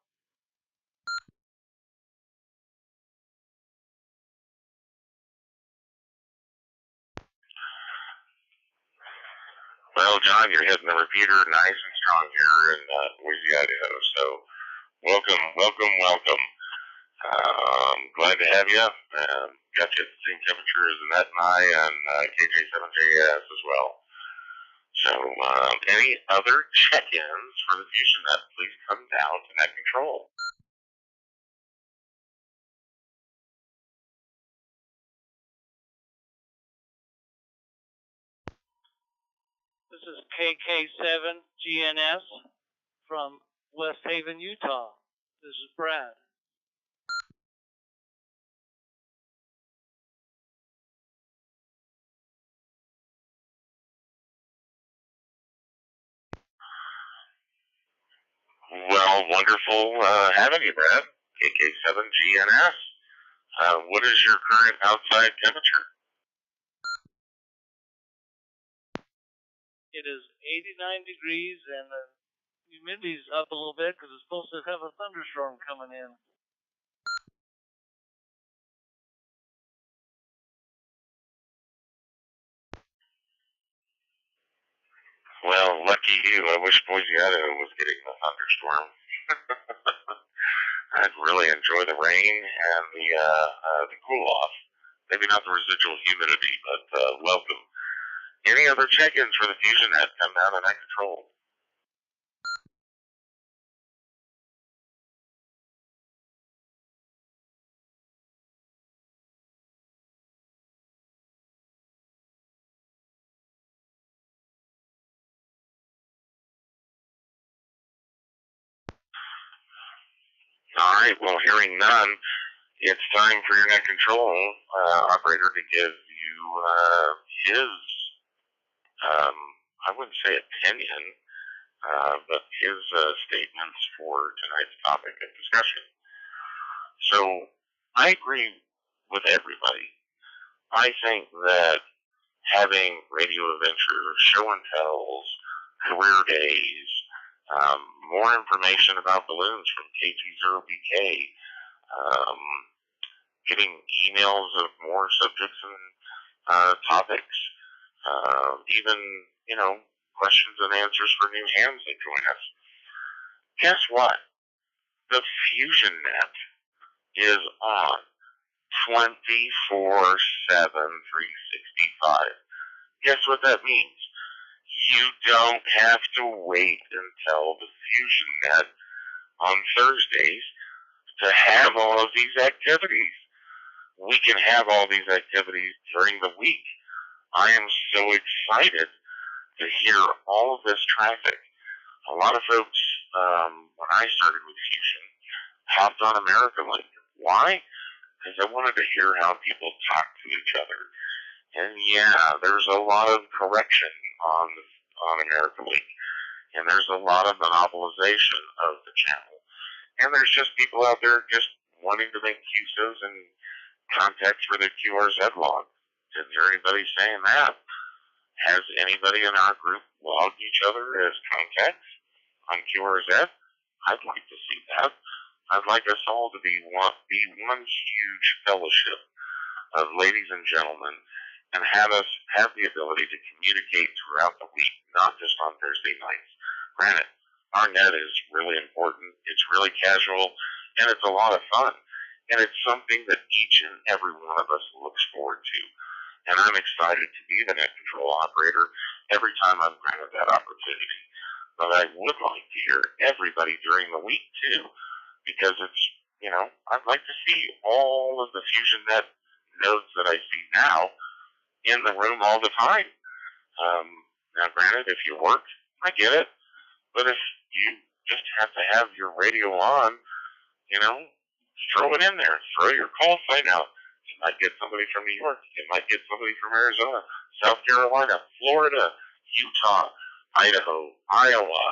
Well, John, you're hitting the repeater nice and strong here in Boise, Idaho. So, welcome, welcome, welcome. Glad to have you. Got you at the same temperature as Annette and I and KJ7JS as well. So, any other check-ins for the FusionNet, please come down to Net Control. This is KK7GNS from West Haven, Utah. This is Brad. Well, wonderful having you, Brad. KK7GNS. What is your current outside temperature? It is 89 degrees and the humidity's up a little bit because it's supposed to have a thunderstorm coming in. Well, lucky you. I wish Boise, Idaho was getting the thunderstorm. I'd really enjoy the rain and the cool off. Maybe not the residual humidity, but welcome. Any other check-ins for the FusionNet? Come down to Net Control. All right. Well, hearing none, it's time for your Net Control operator to give you his, I wouldn't say opinion, but his statements for tonight's topic of discussion. So I agree with everybody. I think that having radio adventures, show and tells, career days, more information about balloons from KG0BK, getting emails of more subjects and topics, even, questions and answers for new hands that join us. Guess what? The FusionNet is on 24/7, 365. Guess what that means? You don't have to wait until the FusionNet on Thursdays to have all of these activities. We can have all these activities during the week. I am so excited to hear all of this traffic. A lot of folks, when I started with Fusion, hopped on America Link. Why? Because I wanted to hear how people talk to each other. And yeah, there's a lot of correction on America Link. And there's a lot of monopolization of the channel. And there's just people out there just wanting to make QSOs and contacts for the QRZ log. Is there anybody saying that? Has anybody in our group logged each other as contacts on QRZ? I'd like to see that. I'd like us all to be one huge fellowship of ladies and gentlemen, and have us have the ability to communicate throughout the week, not just on Thursday nights. Granted, our net is really important, it's really casual, and it's a lot of fun. And it's something that each and every one of us looks forward to. And I'm excited to be the net control operator every time I'm granted that opportunity. But I would like to hear everybody during the week, too, because it's, I'd like to see all of the FusionNet nodes that I see now in the room all the time. Now, granted, if you work, I get it. But if you just have to have your radio on, throw it in there. Throw your call sign out. You might get somebody from New York. You might get somebody from Arizona, South Carolina, Florida, Utah, Idaho, Iowa.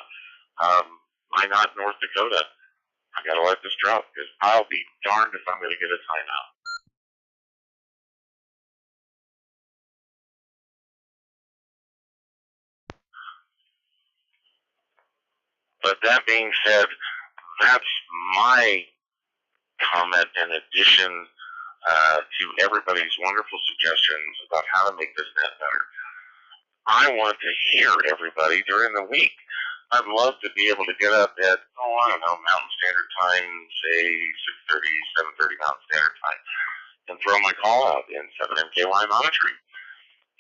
Why not North Dakota? I gotta let this drop because I'll be darned if I'm gonna get a timeout. But that being said, that's my comment in addition to everybody's wonderful suggestions about how to make this net better. I want to hear everybody during the week. I'd love to be able to get up at, Mountain Standard Time, say 6:30, 7:30 Mountain Standard Time, and throw my call out in 7MKY monitoring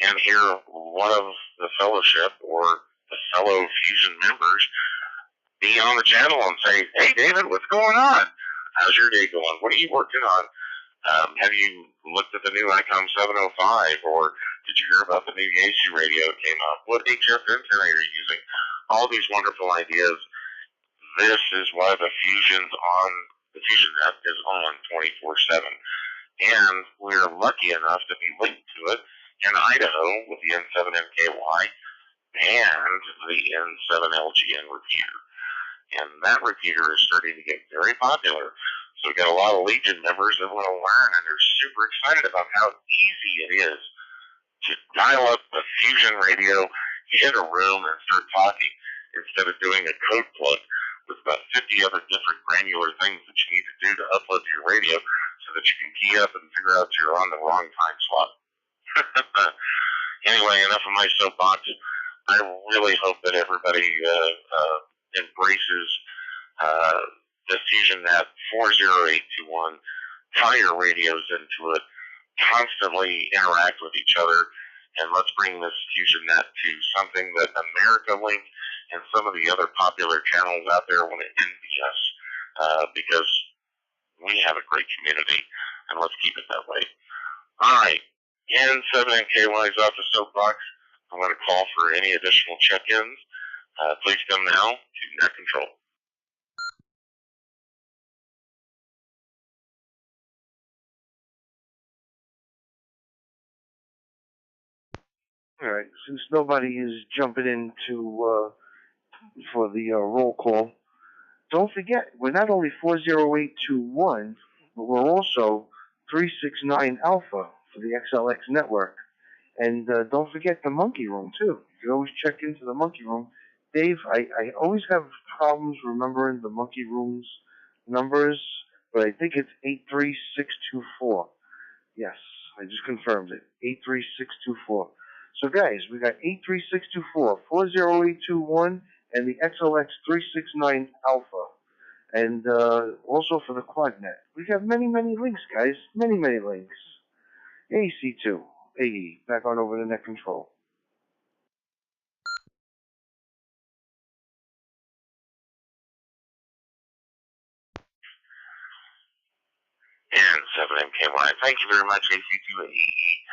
and hear one of the fellowship or the fellow Fusion members be on the channel and say, "Hey, David, what's going on? How's your day going? What are you working on? Have you looked at the new ICOM 705, or did you hear about the new Yaesu radio that came out? What HF antenna are you using?" All these wonderful ideas. This is why the FusionNet is on 24/7. And we're lucky enough to be linked to it in Idaho with the N7MKY and the N7LGN repeater. And that repeater is starting to get very popular. So we've got a lot of Legion members that want to learn, and they're super excited about how easy it is to dial up the Fusion radio, hit a room, and start talking instead of doing a code plug with about 50 other different granular things that you need to do to upload to your radio so that you can key up and figure out you're on the wrong time slot. Anyway, enough of my soapbox. I really hope that everybody embraces the FusionNet 40821, tie your radios into it, constantly interact with each other, and let's bring this FusionNet to something that America Link and some of the other popular channels out there want to envy us, because we have a great community, and let's keep it that way. All right, N7MKY is off the soapbox. I'm going to call for any additional check-ins. Please come now to Net Control. All right, since nobody is jumping into for the roll call, don't forget, we're not only 40821, but we're also 369 Alpha for the XLX network. And don't forget the Monkey Room, too. You can always check into the Monkey Room. Dave, I always have problems remembering the Monkey Room's numbers, but I think it's 83624. Yes, I just confirmed it. 83624. So, guys, we got 83624, 40821, and the XLX 369 Alpha. And also for the QuadNet. We have many, many links, guys. Many, many links. AC2. AE. Back on over to Net Control. And 7MKY. Thank you very much, AC2AE.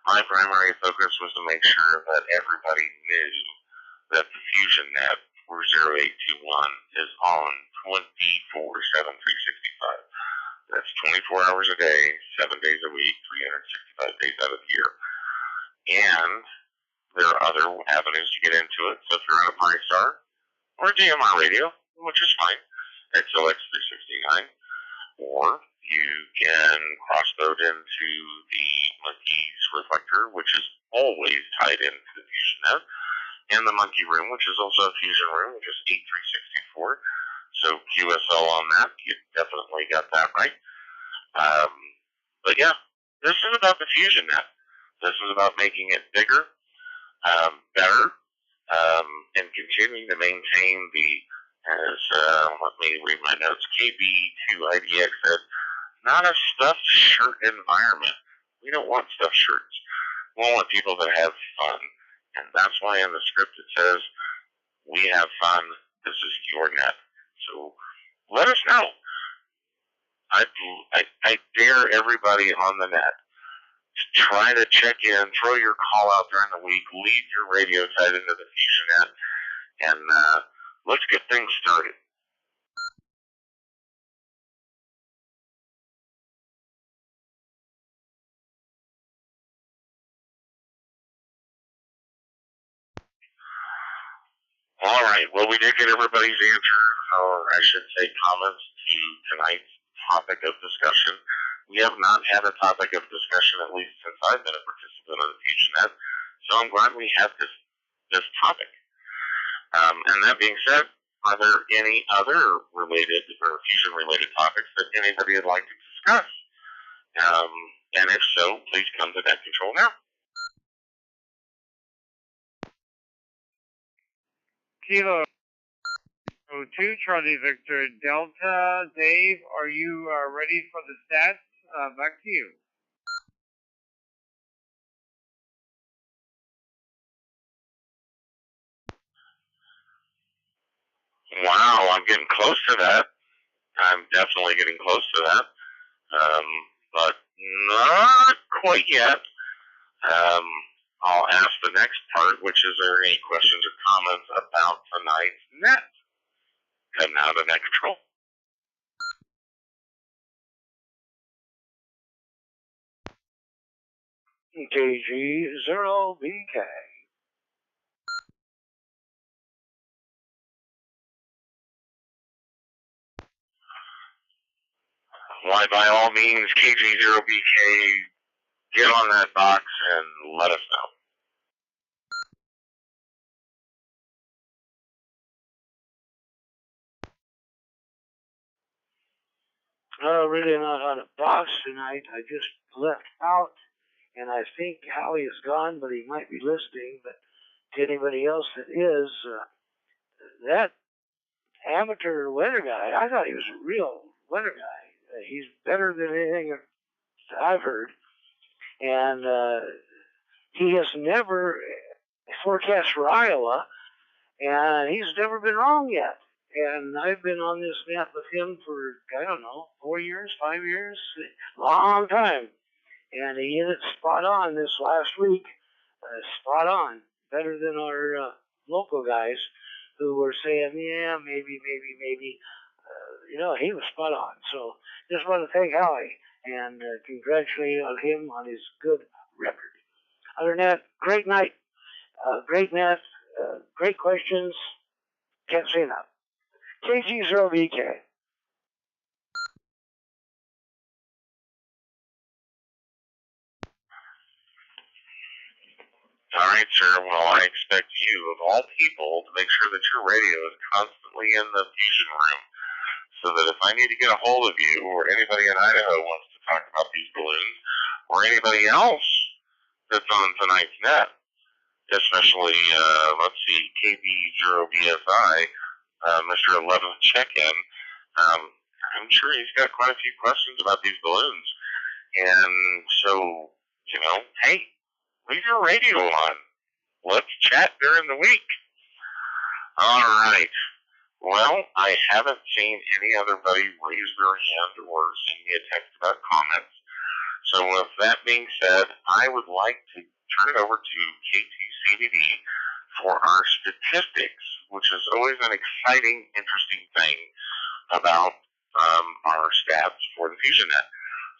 My primary focus was to make sure that everybody knew that the FusionNet 40821 is on 24/7, 365. That's 24 hours a day, 7 days a week, 365 days out of the year. And there are other avenues to get into it. So if you're on a Pi-Star or a DMR radio, which is fine, XLX 369, or you can cross-load into the Monkey's reflector, which is always tied into the FusionNet, and the Monkey room, which is also a Fusion room, which is 8364. So QSL on that, you definitely got that right. But yeah, this is about the FusionNet. This is about making it bigger, better, and continuing to maintain the, let me read my notes, KB2IDX said, not a stuffed shirt environment. We don't want stuffed shirts. We want people that have fun. And that's why in the script it says, we have fun. This is your net. So let us know. I dare everybody on the net to try to check in, throw your call out during the week, leave your radio tied into the FusionNet, and let's get things started. All right. Well, we did get everybody's answer, or I should say comments, to tonight's topic of discussion. We have not had a topic of discussion, at least since I've been a participant of the FusionNet, so I'm glad we have this topic. And that being said, are there any other related or Fusion-related topics that anybody would like to discuss? And if so, please come to Net Control now. Kilo 02, Charlie Victor Delta. Dave, are you ready for the stats? Back to you. Wow, I'm getting close to that. I'm definitely getting close to that. But not quite yet. I'll ask the next part, which is, are there any questions or comments about tonight's net? Come now to Net Control. KG0BK. Why, by all means, KG0BK, get on that box and let us know. Really not on a box tonight. I just left out, and I think Howie is gone, but he might be listening. But to anybody else that is, that amateur weather guy, I thought he was a real weather guy. He's better than anything I've heard. And he has never forecast for Iowa, and he's never been wrong yet. And I've been on this net with him for, I don't know, 4 years, 5 years, long time. And he hit it spot on this last week, spot on, better than our local guys who were saying, yeah, maybe. He was spot on. So just want to thank Howie and congratulate on him on his good record. Other than that, great night, great net, great questions. Can't say enough. KG0BK. All right, sir. Well, I expect you, of all people, to make sure that your radio is constantly in the Fusion room, so that if I need to get a hold of you, or anybody in Idaho wants to talk about these balloons, or anybody else that's on tonight's net, especially, let's see, KB0BSI, Mr. 11th check-in, I'm sure he's got quite a few questions about these balloons. And so, hey, leave your radio on. Let's chat during the week. All right. Well, I haven't seen any other buddy raise their hand or send me a text about comments. So with that being said, I would like to turn it over to K2CDD for our statistics, which is always an exciting, interesting thing about our stats for the FusionNet.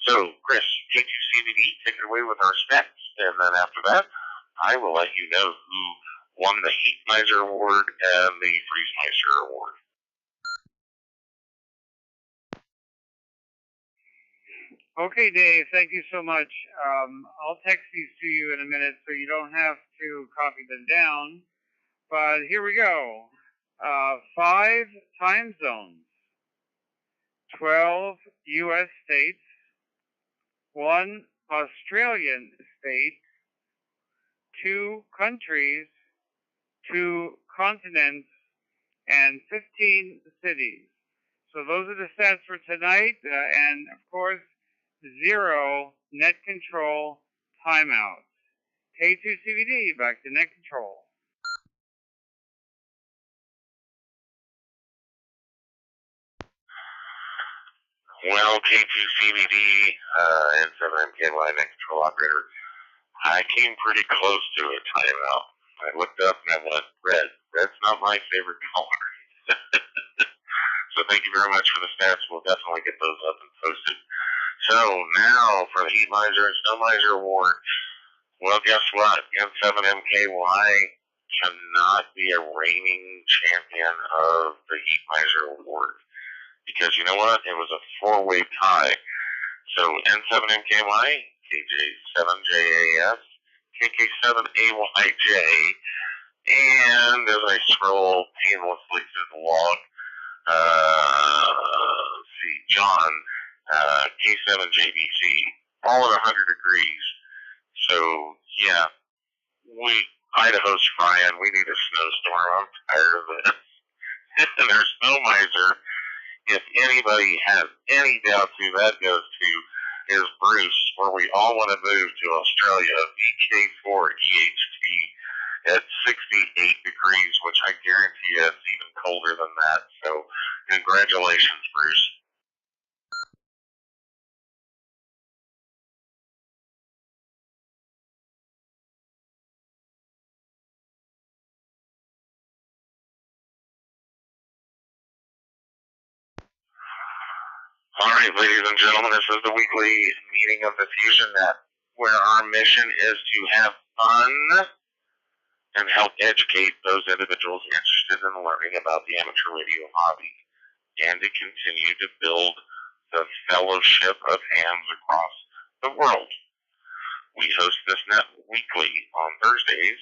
So, Chris, K2CDD, take it away with our stats, and then after that, I will let you know who won the Heat Miser Award and the Freeze Miser Award. Okay, Dave, thank you so much. I'll text these to you in a minute so you don't have to copy them down. But here we go. 5 time zones, 12 U.S. states, 1 Australian state, 2 countries, 2 continents, and 15 cities. So those are the stats for tonight, and of course, 0 net control timeouts. K2CBD, back to net control. Well, K2CBD and 7MKY net control operator, I came pretty close to a timeout. I looked up and I went, red. Red's not my favorite color. So thank you very much for the stats. We'll definitely get those up and posted. So now for the Heat Miser and Snow Miser Award. Well, guess what? N7MKY cannot be a reigning champion of the Heat Miser Award. Because you know what? It was a 4-way tie. So N7MKY, KJ7JAS, KK7AYJ, and as I scroll painlessly through the log, let's see, John, K7JBC, all at 100 degrees. So, yeah, Idaho's frying. We need a snowstorm. I'm tired of it. And our Snow Miser, if anybody has any doubts who that goes to, is Bruce, where we all want to move to Australia, VK4 EHT at 68 degrees, which I guarantee you it's even colder than that. So, congratulations, Bruce. All right, ladies and gentlemen, this is the weekly meeting of the FusionNet, where our mission is to have fun and help educate those individuals interested in learning about the amateur radio hobby, and to continue to build the fellowship of hands across the world. We host this net weekly on Thursdays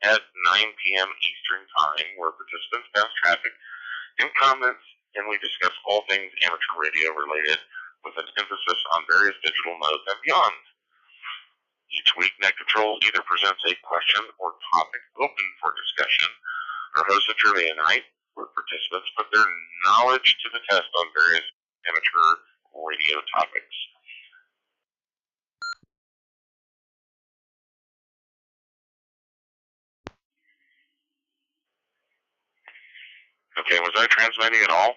at 9 p.m. Eastern Time, where participants pass traffic and comments, and we discuss all things amateur radio related with an emphasis on various digital modes and beyond. Each week, Net Control either presents a question or topic open for discussion, or hosts a trivia night where participants put their knowledge to the test on various amateur radio topics. Okay, was I transmitting at all?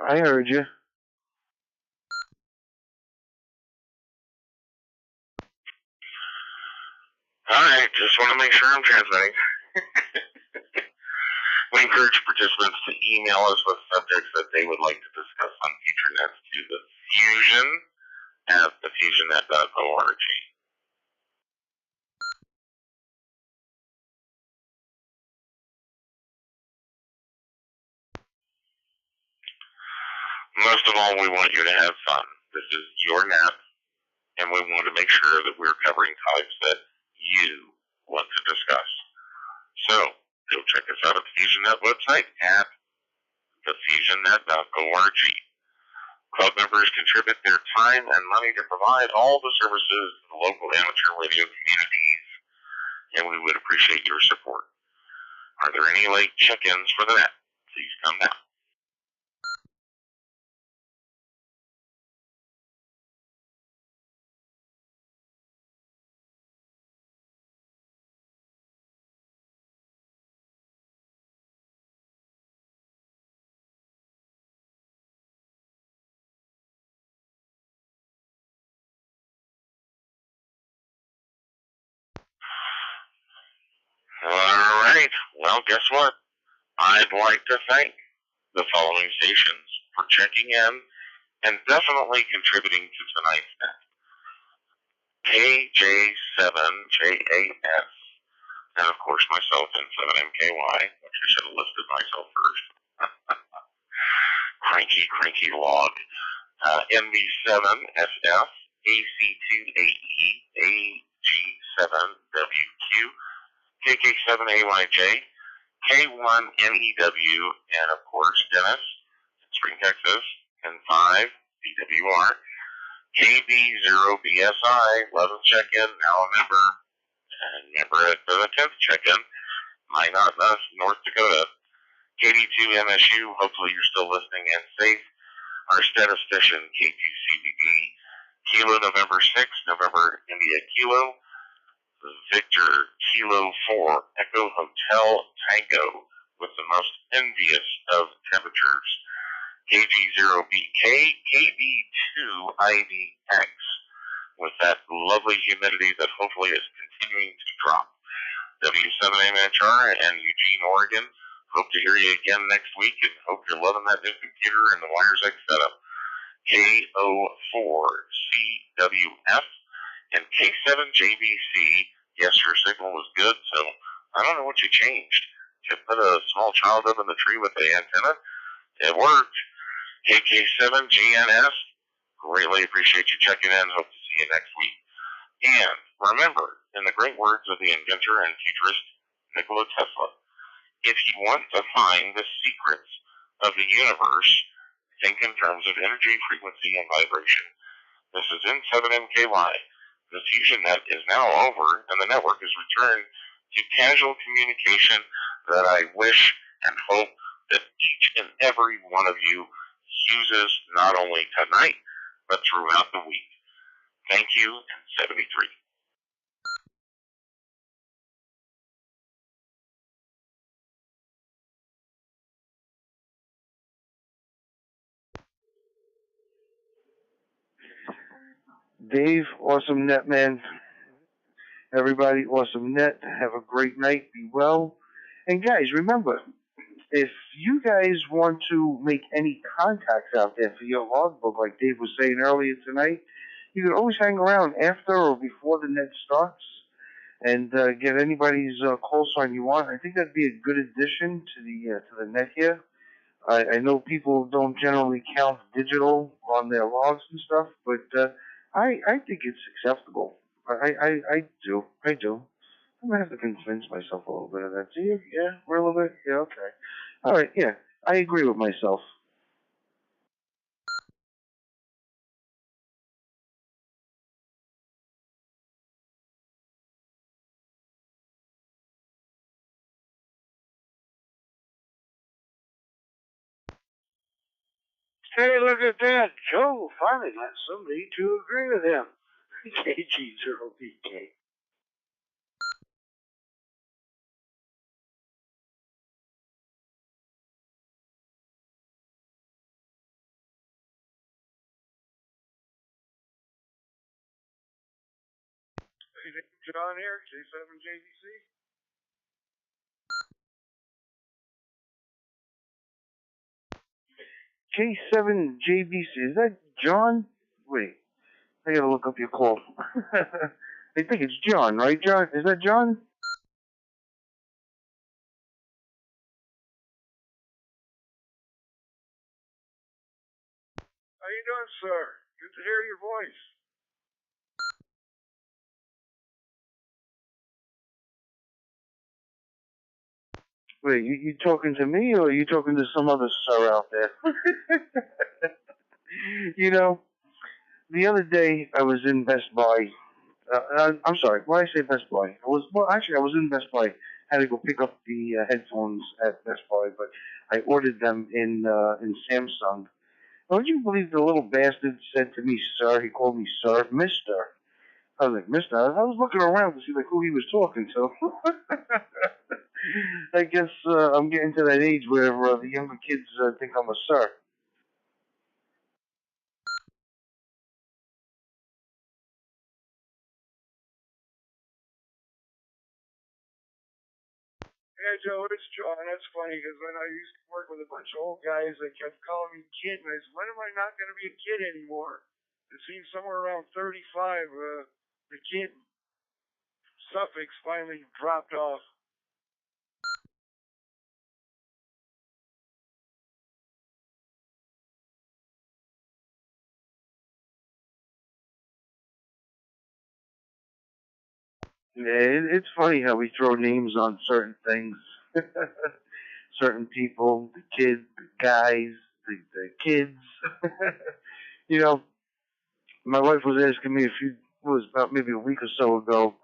I heard you. Alright, just want to make sure I'm transmitting. We encourage participants to email us with subjects that they would like to discuss on future nets to the Fusion at thefusionnet.org. Most of all, we want you to have fun. This is your net, and we want to make sure that we're covering topics that you want to discuss. So, go check us out at the FusionNet website at thefusionnet.org. Club members contribute their time and money to provide all the services to the local amateur radio communities, and we would appreciate your support. Are there any late check-ins for the net? Please come now. All right. Well, guess what? I'd like to thank the following stations for checking in and definitely contributing to tonight's net. KJ7JAS, and of course myself, N7MKY, which I should have listed myself first. Frankie Log, NV7SF, AC2AE, AG7WQ, KK7AYJ, K1NEW, and of course Dennis, Spring, Texas, and 5 DWR, KB0BSI, 11th check-in, now a member, and member at the 10th check-in, Minot, North Dakota, KD2MSU, hopefully you're still listening and safe, our statistician, K2CBD, Kilo November 6, November India Kilo, Victor Kilo 4, Echo Hotel Tango, with the most envious of temperatures, KG0BK, KB2IDX, with that lovely humidity that hopefully is continuing to drop. W7MHR and Eugene, Oregon, hope to hear you again next week and hope you're loving that new computer and the Wires X setup. KO4CWF and K7JBC, yes, your signal was good, so I don't know what you changed. You put a small child up in the tree with the antenna, it worked. KK7GNS, greatly appreciate you checking in, hope to see you next week. And remember, in the great words of the inventor and futurist Nikola Tesla, if you want to find the secrets of the universe, think in terms of energy, frequency, and vibration. This is N7MKY. The FusionNet is now over, and the network is returned to casual communication that I wish and hope that each and every one of you uses not only tonight, but throughout the week. Thank you, and 73. Dave, awesome net man. Everybody, awesome net. Have a great night. Be well. And guys, remember, if you guys want to make any contacts out there for your logbook, like Dave was saying earlier tonight, you can always hang around after or before the net starts and get anybody's call sign you want. I think that'd be a good addition to the net here. I know people don't generally count digital on their logs and stuff, but I think it's acceptable. I do. I'm gonna have to convince myself a little bit of that. Do you? Yeah, we're a little bit. Yeah, okay. All right. Yeah, I agree with myself. Hey, look at that. Joe finally got somebody to agree with him. KG0BK. John here, K7JVC. K7JVC. Is that John? Wait, I gotta look up your call. I think it's John, right? John, is that John? How you doing, sir? Good to hear your voice. Wait, you talking to me or are you talking to some other sir out there? You know, the other day I was in Best Buy. I'm sorry, why did I say Best Buy? I was in Best Buy. I had to go pick up the headphones at Best Buy, but I ordered them in Samsung. Would you believe the little bastard said to me, sir? He called me sir, Mister. I was like, Mister. I was looking around to see like who he was talking to. I guess I'm getting to that age where the younger kids think I'm a sir. Yeah, Joe, it's John. That's funny because when I used to work with a bunch of old guys, they kept calling me kid, and I said, when am I not going to be a kid anymore? It seems somewhere around 35, the kid suffix finally dropped off. It's funny how we throw names on certain things. Certain people, the kids, the guys, the kids. You know, my wife was asking me was about maybe a week or so ago,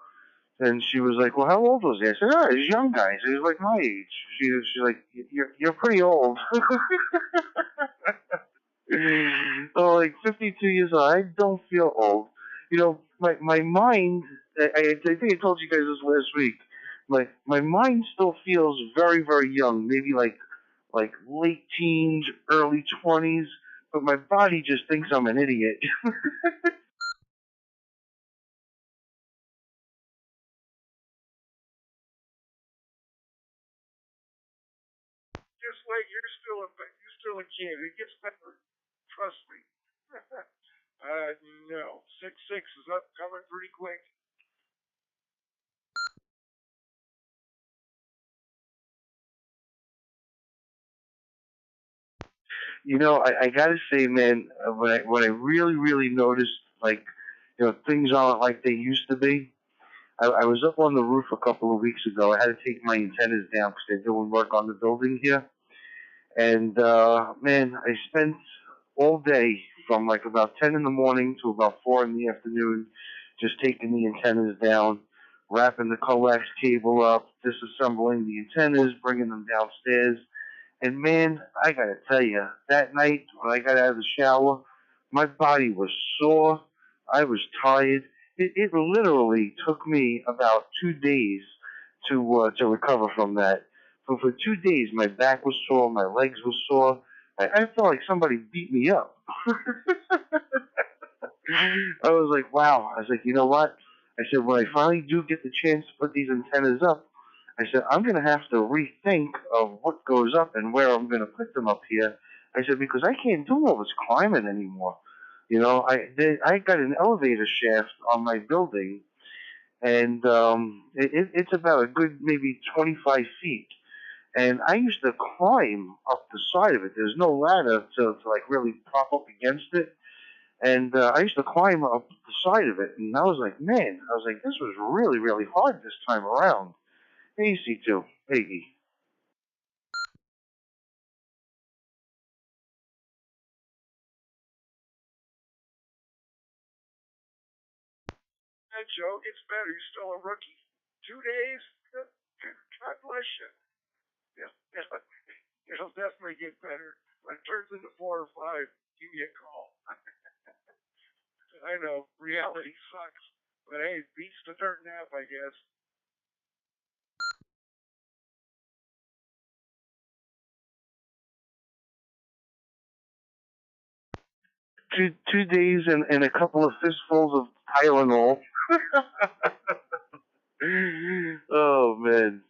and she was like, "Well, how old was he?" I said, "Oh, he's a young guy. So he was like my age." She's like, "You're pretty old." So like 52 years old, I don't feel old. You know, my mind. I think I told you guys this last week. My mind still feels very young. Maybe like late teens, early 20s. But my body just thinks I'm an idiot. Just like you're still a kid. It gets better. Trust me. No. 6'6" is up coming pretty quick. You know, I gotta say, man, when I really noticed, like, things aren't like they used to be. I was up on the roof a couple of weeks ago. I had to take my antennas down because they're doing work on the building here. And man, I spent all day from like about 10 in the morning to about 4 in the afternoon just taking the antennas down, wrapping the coax cable up, disassembling the antennas, bringing them downstairs. And man, I gotta tell you, that night when I got out of the shower, my body was sore. I was tired. It literally took me about 2 days to recover from that. For 2 days, my back was sore, my legs were sore. I felt like somebody beat me up. I was like, wow. I was like, you know what? I said, when I finally do get the chance to put these antennas up, I said, I'm going to have to rethink of what goes up and where I'm going to put them up here. I said, because I can't do all this climbing anymore. I got an elevator shaft on my building, and it's about a good maybe 25 feet. And I used to climb up the side of it. There's no ladder to like really prop up against it. And I used to climb up the side of it, and I was like, man, I was like, this was really hard this time around. Hey, C2, Peggy. That Joe gets better. You're still a rookie. 2 days? God bless you. Yeah, it'll definitely get better. When it turns into 4 or 5, give me a call. I know, reality sucks. But hey, beats the dirt nap, I guess. 2 days and a couple of fistfuls of Tylenol. Oh man,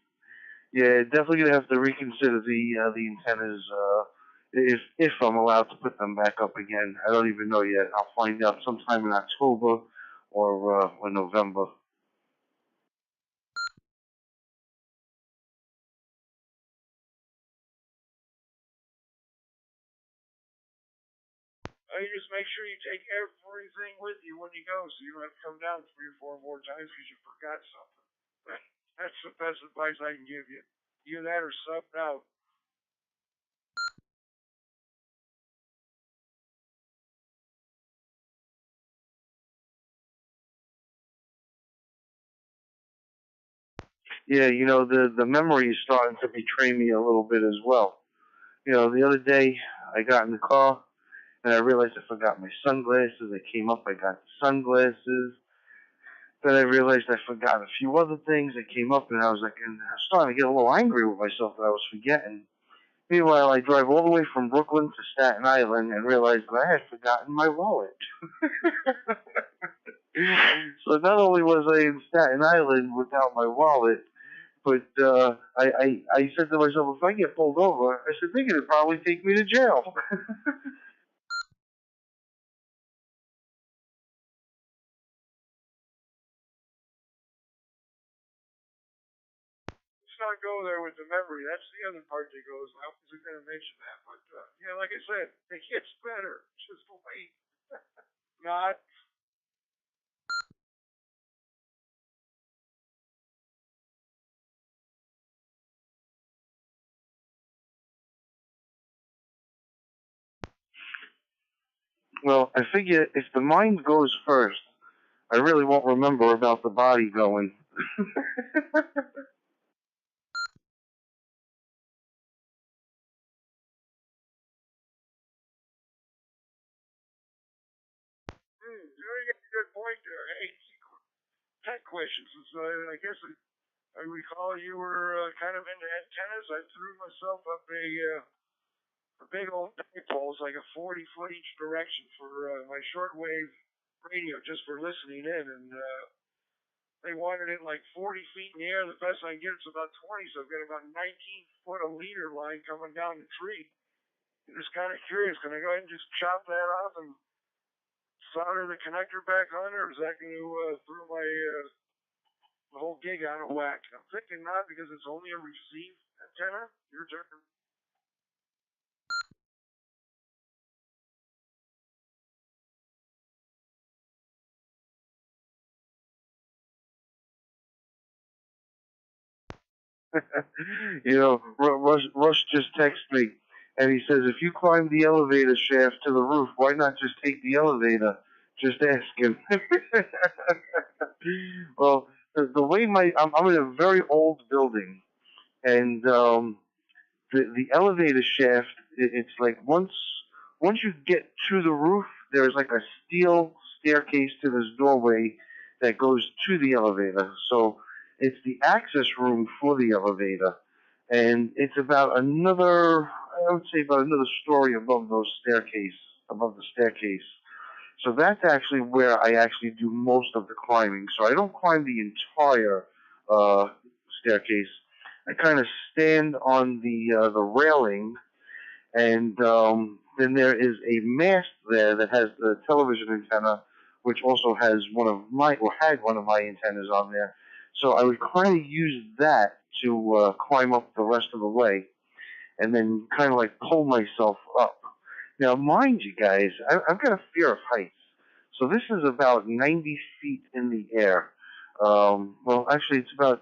yeah, definitely gonna have to reconsider the antennas if I'm allowed to put them back up again. I don't even know yet. I'll find out sometime in October or November. You just make sure you take everything with you when you go, so you don't have to come down 3 or 4 more times because you forgot something. That's the best advice I can give you. Either that or sub out. Yeah, the memory is starting to betray me a little bit as well. The other day I got in the car and I realized I forgot my sunglasses. I came up, I got the sunglasses. Then I realized I forgot a few other things. I came up and I was like, and I was starting to get a little angry with myself that I was forgetting. Meanwhile, I drive all the way from Brooklyn to Staten Island and realized that I had forgotten my wallet. So not only was I in Staten Island without my wallet, but I said to myself, if I get pulled over, I said, they're going to probably take me to jail. Let's not go there with the memory. That's the other part that goes. I wasn't going to mention that, but yeah, like I said, it gets better. Just wait. Not Well, I figure if the mind goes first, I really won't remember about the body going. Very good point there. Hey, tech questions. I guess I recall you were kind of into antennas. I threw myself up a big old dipoles, like a 40-foot each direction for my shortwave radio, just for listening in. And they wanted it like 40 feet in the air. The best I can get is about 20, so I've got about 19 foot of leader line coming down the tree. I'm just kind of curious. Can I go ahead and just chop that off and solder the connector back on, or is that going to throw my the whole gig out of whack? I'm thinking not, because it's only a receive antenna. Your turn. You know, Rush just texted me, and he says, if you climb the elevator shaft to the roof, why not just take the elevator? Just ask him. Well, the way I'm in a very old building, and the elevator shaft, it's like once you get to the roof, there's like a steel staircase to this doorway that goes to the elevator. So it's the access room for the elevator, and it's about another, I would say about another story above above the staircase. So that's actually where I actually do most of the climbing. So I don't climb the entire uh, staircase. I kind of stand on the railing, and then there is a mast there that has the television antenna, which also has had one of my antennas on there. So I would kind of use that to climb up the rest of the way, and then kind of like pull myself up. Now, mind you guys, I've got a fear of heights. So this is about 90 feet in the air. Well, actually, it's about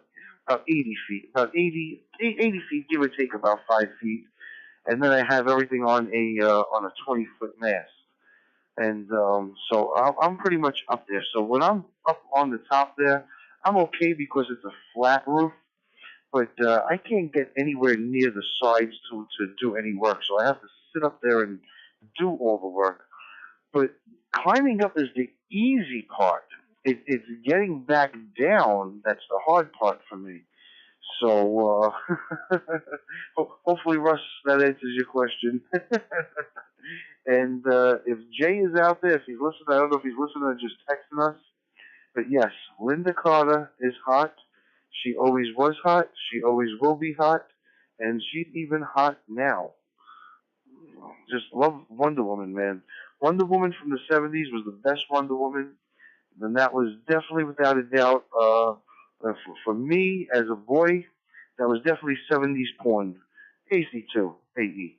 80 feet, about 80 feet, give or take about 5 feet. And then I have everything on a 20-foot mast. And so I'm pretty much up there. So when I'm up on the top there, I'm okay because it's a flat roof, but I can't get anywhere near the sides to do any work. So I have to sit up there and do all the work. But climbing up is the easy part. It's getting back down that's the hard part for me. So hopefully, Russ, that answers your question. And if Jay is out there, if he's listening, I don't know if he's listening or just texting us. But yes, Linda Carter is hot. She always was hot. She always will be hot. And she's even hot now. Just love Wonder Woman, man. Wonder Woman from the 70s was the best Wonder Woman. And that was definitely, without a doubt, for me as a boy, that was definitely 70s porn. AC2, AE.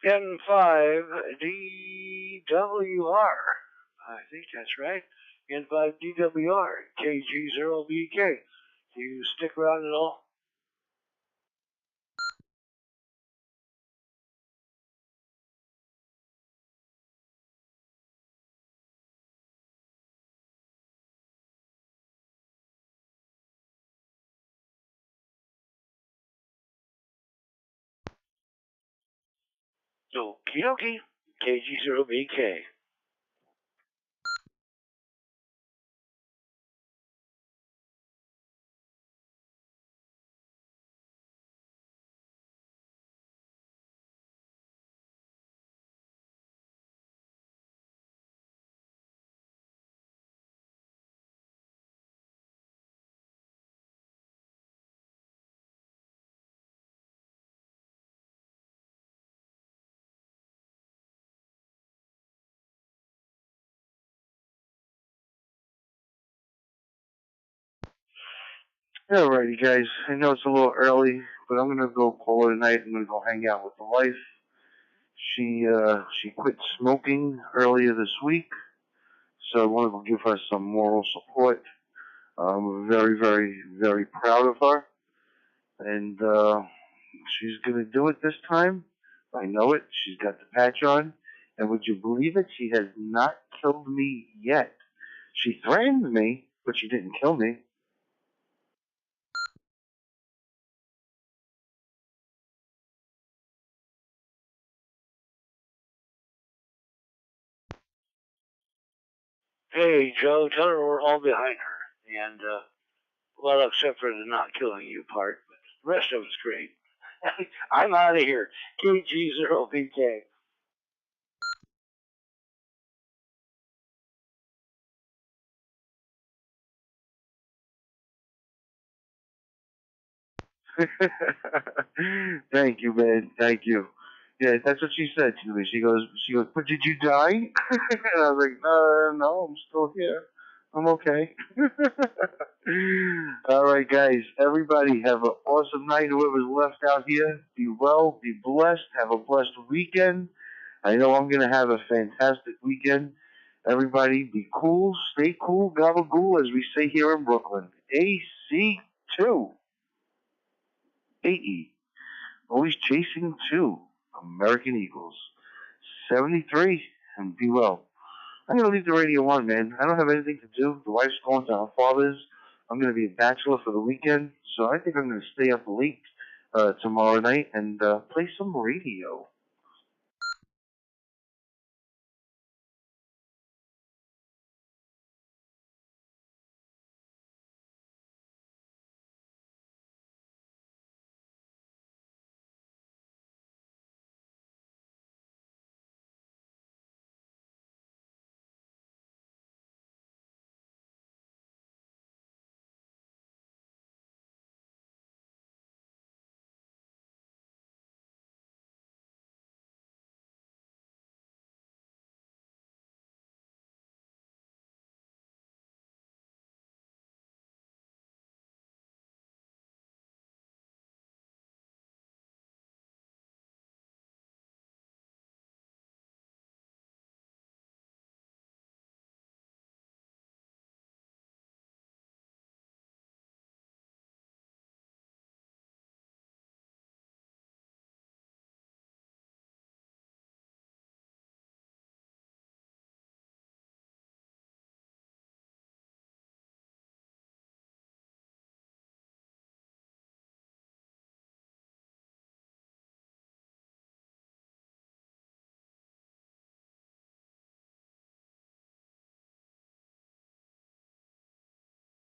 N5DWR. I think that's right. N5DWR, KG0BK. You stick around at all? Okie dokie. KG0BK. Alrighty, guys. I know it's a little early, but I'm gonna go call it a night. I'm gonna go hang out with the wife. She quit smoking earlier this week, so I wanted to give her some moral support. I'm very, very, very proud of her, and she's gonna do it this time. I know it. She's got the patch on, and would you believe it? She has not killed me yet. She threatened me, but she didn't kill me. Hey, Joe, tell her we're all behind her. And, well, except for the not killing you part, but the rest of it's great. I'm out of here. KG0BK. Thank you, man. Thank you. Yeah, that's what she said to me. She goes, but did you die? And I was like, no, I'm still here. I'm okay. All right, guys. Everybody have an awesome night. Whoever's left out here, be well, be blessed. Have a blessed weekend. I know I'm going to have a fantastic weekend. Everybody be cool, stay cool, gabagool, as we say here in Brooklyn. AC2. AE. Always chasing 2. American Eagles. 73, and be well. I'm going to leave the radio on, man. I don't have anything to do. The wife's going to her father's. I'm going to be a bachelor for the weekend, so I think I'm going to stay up late tomorrow night and play some radio.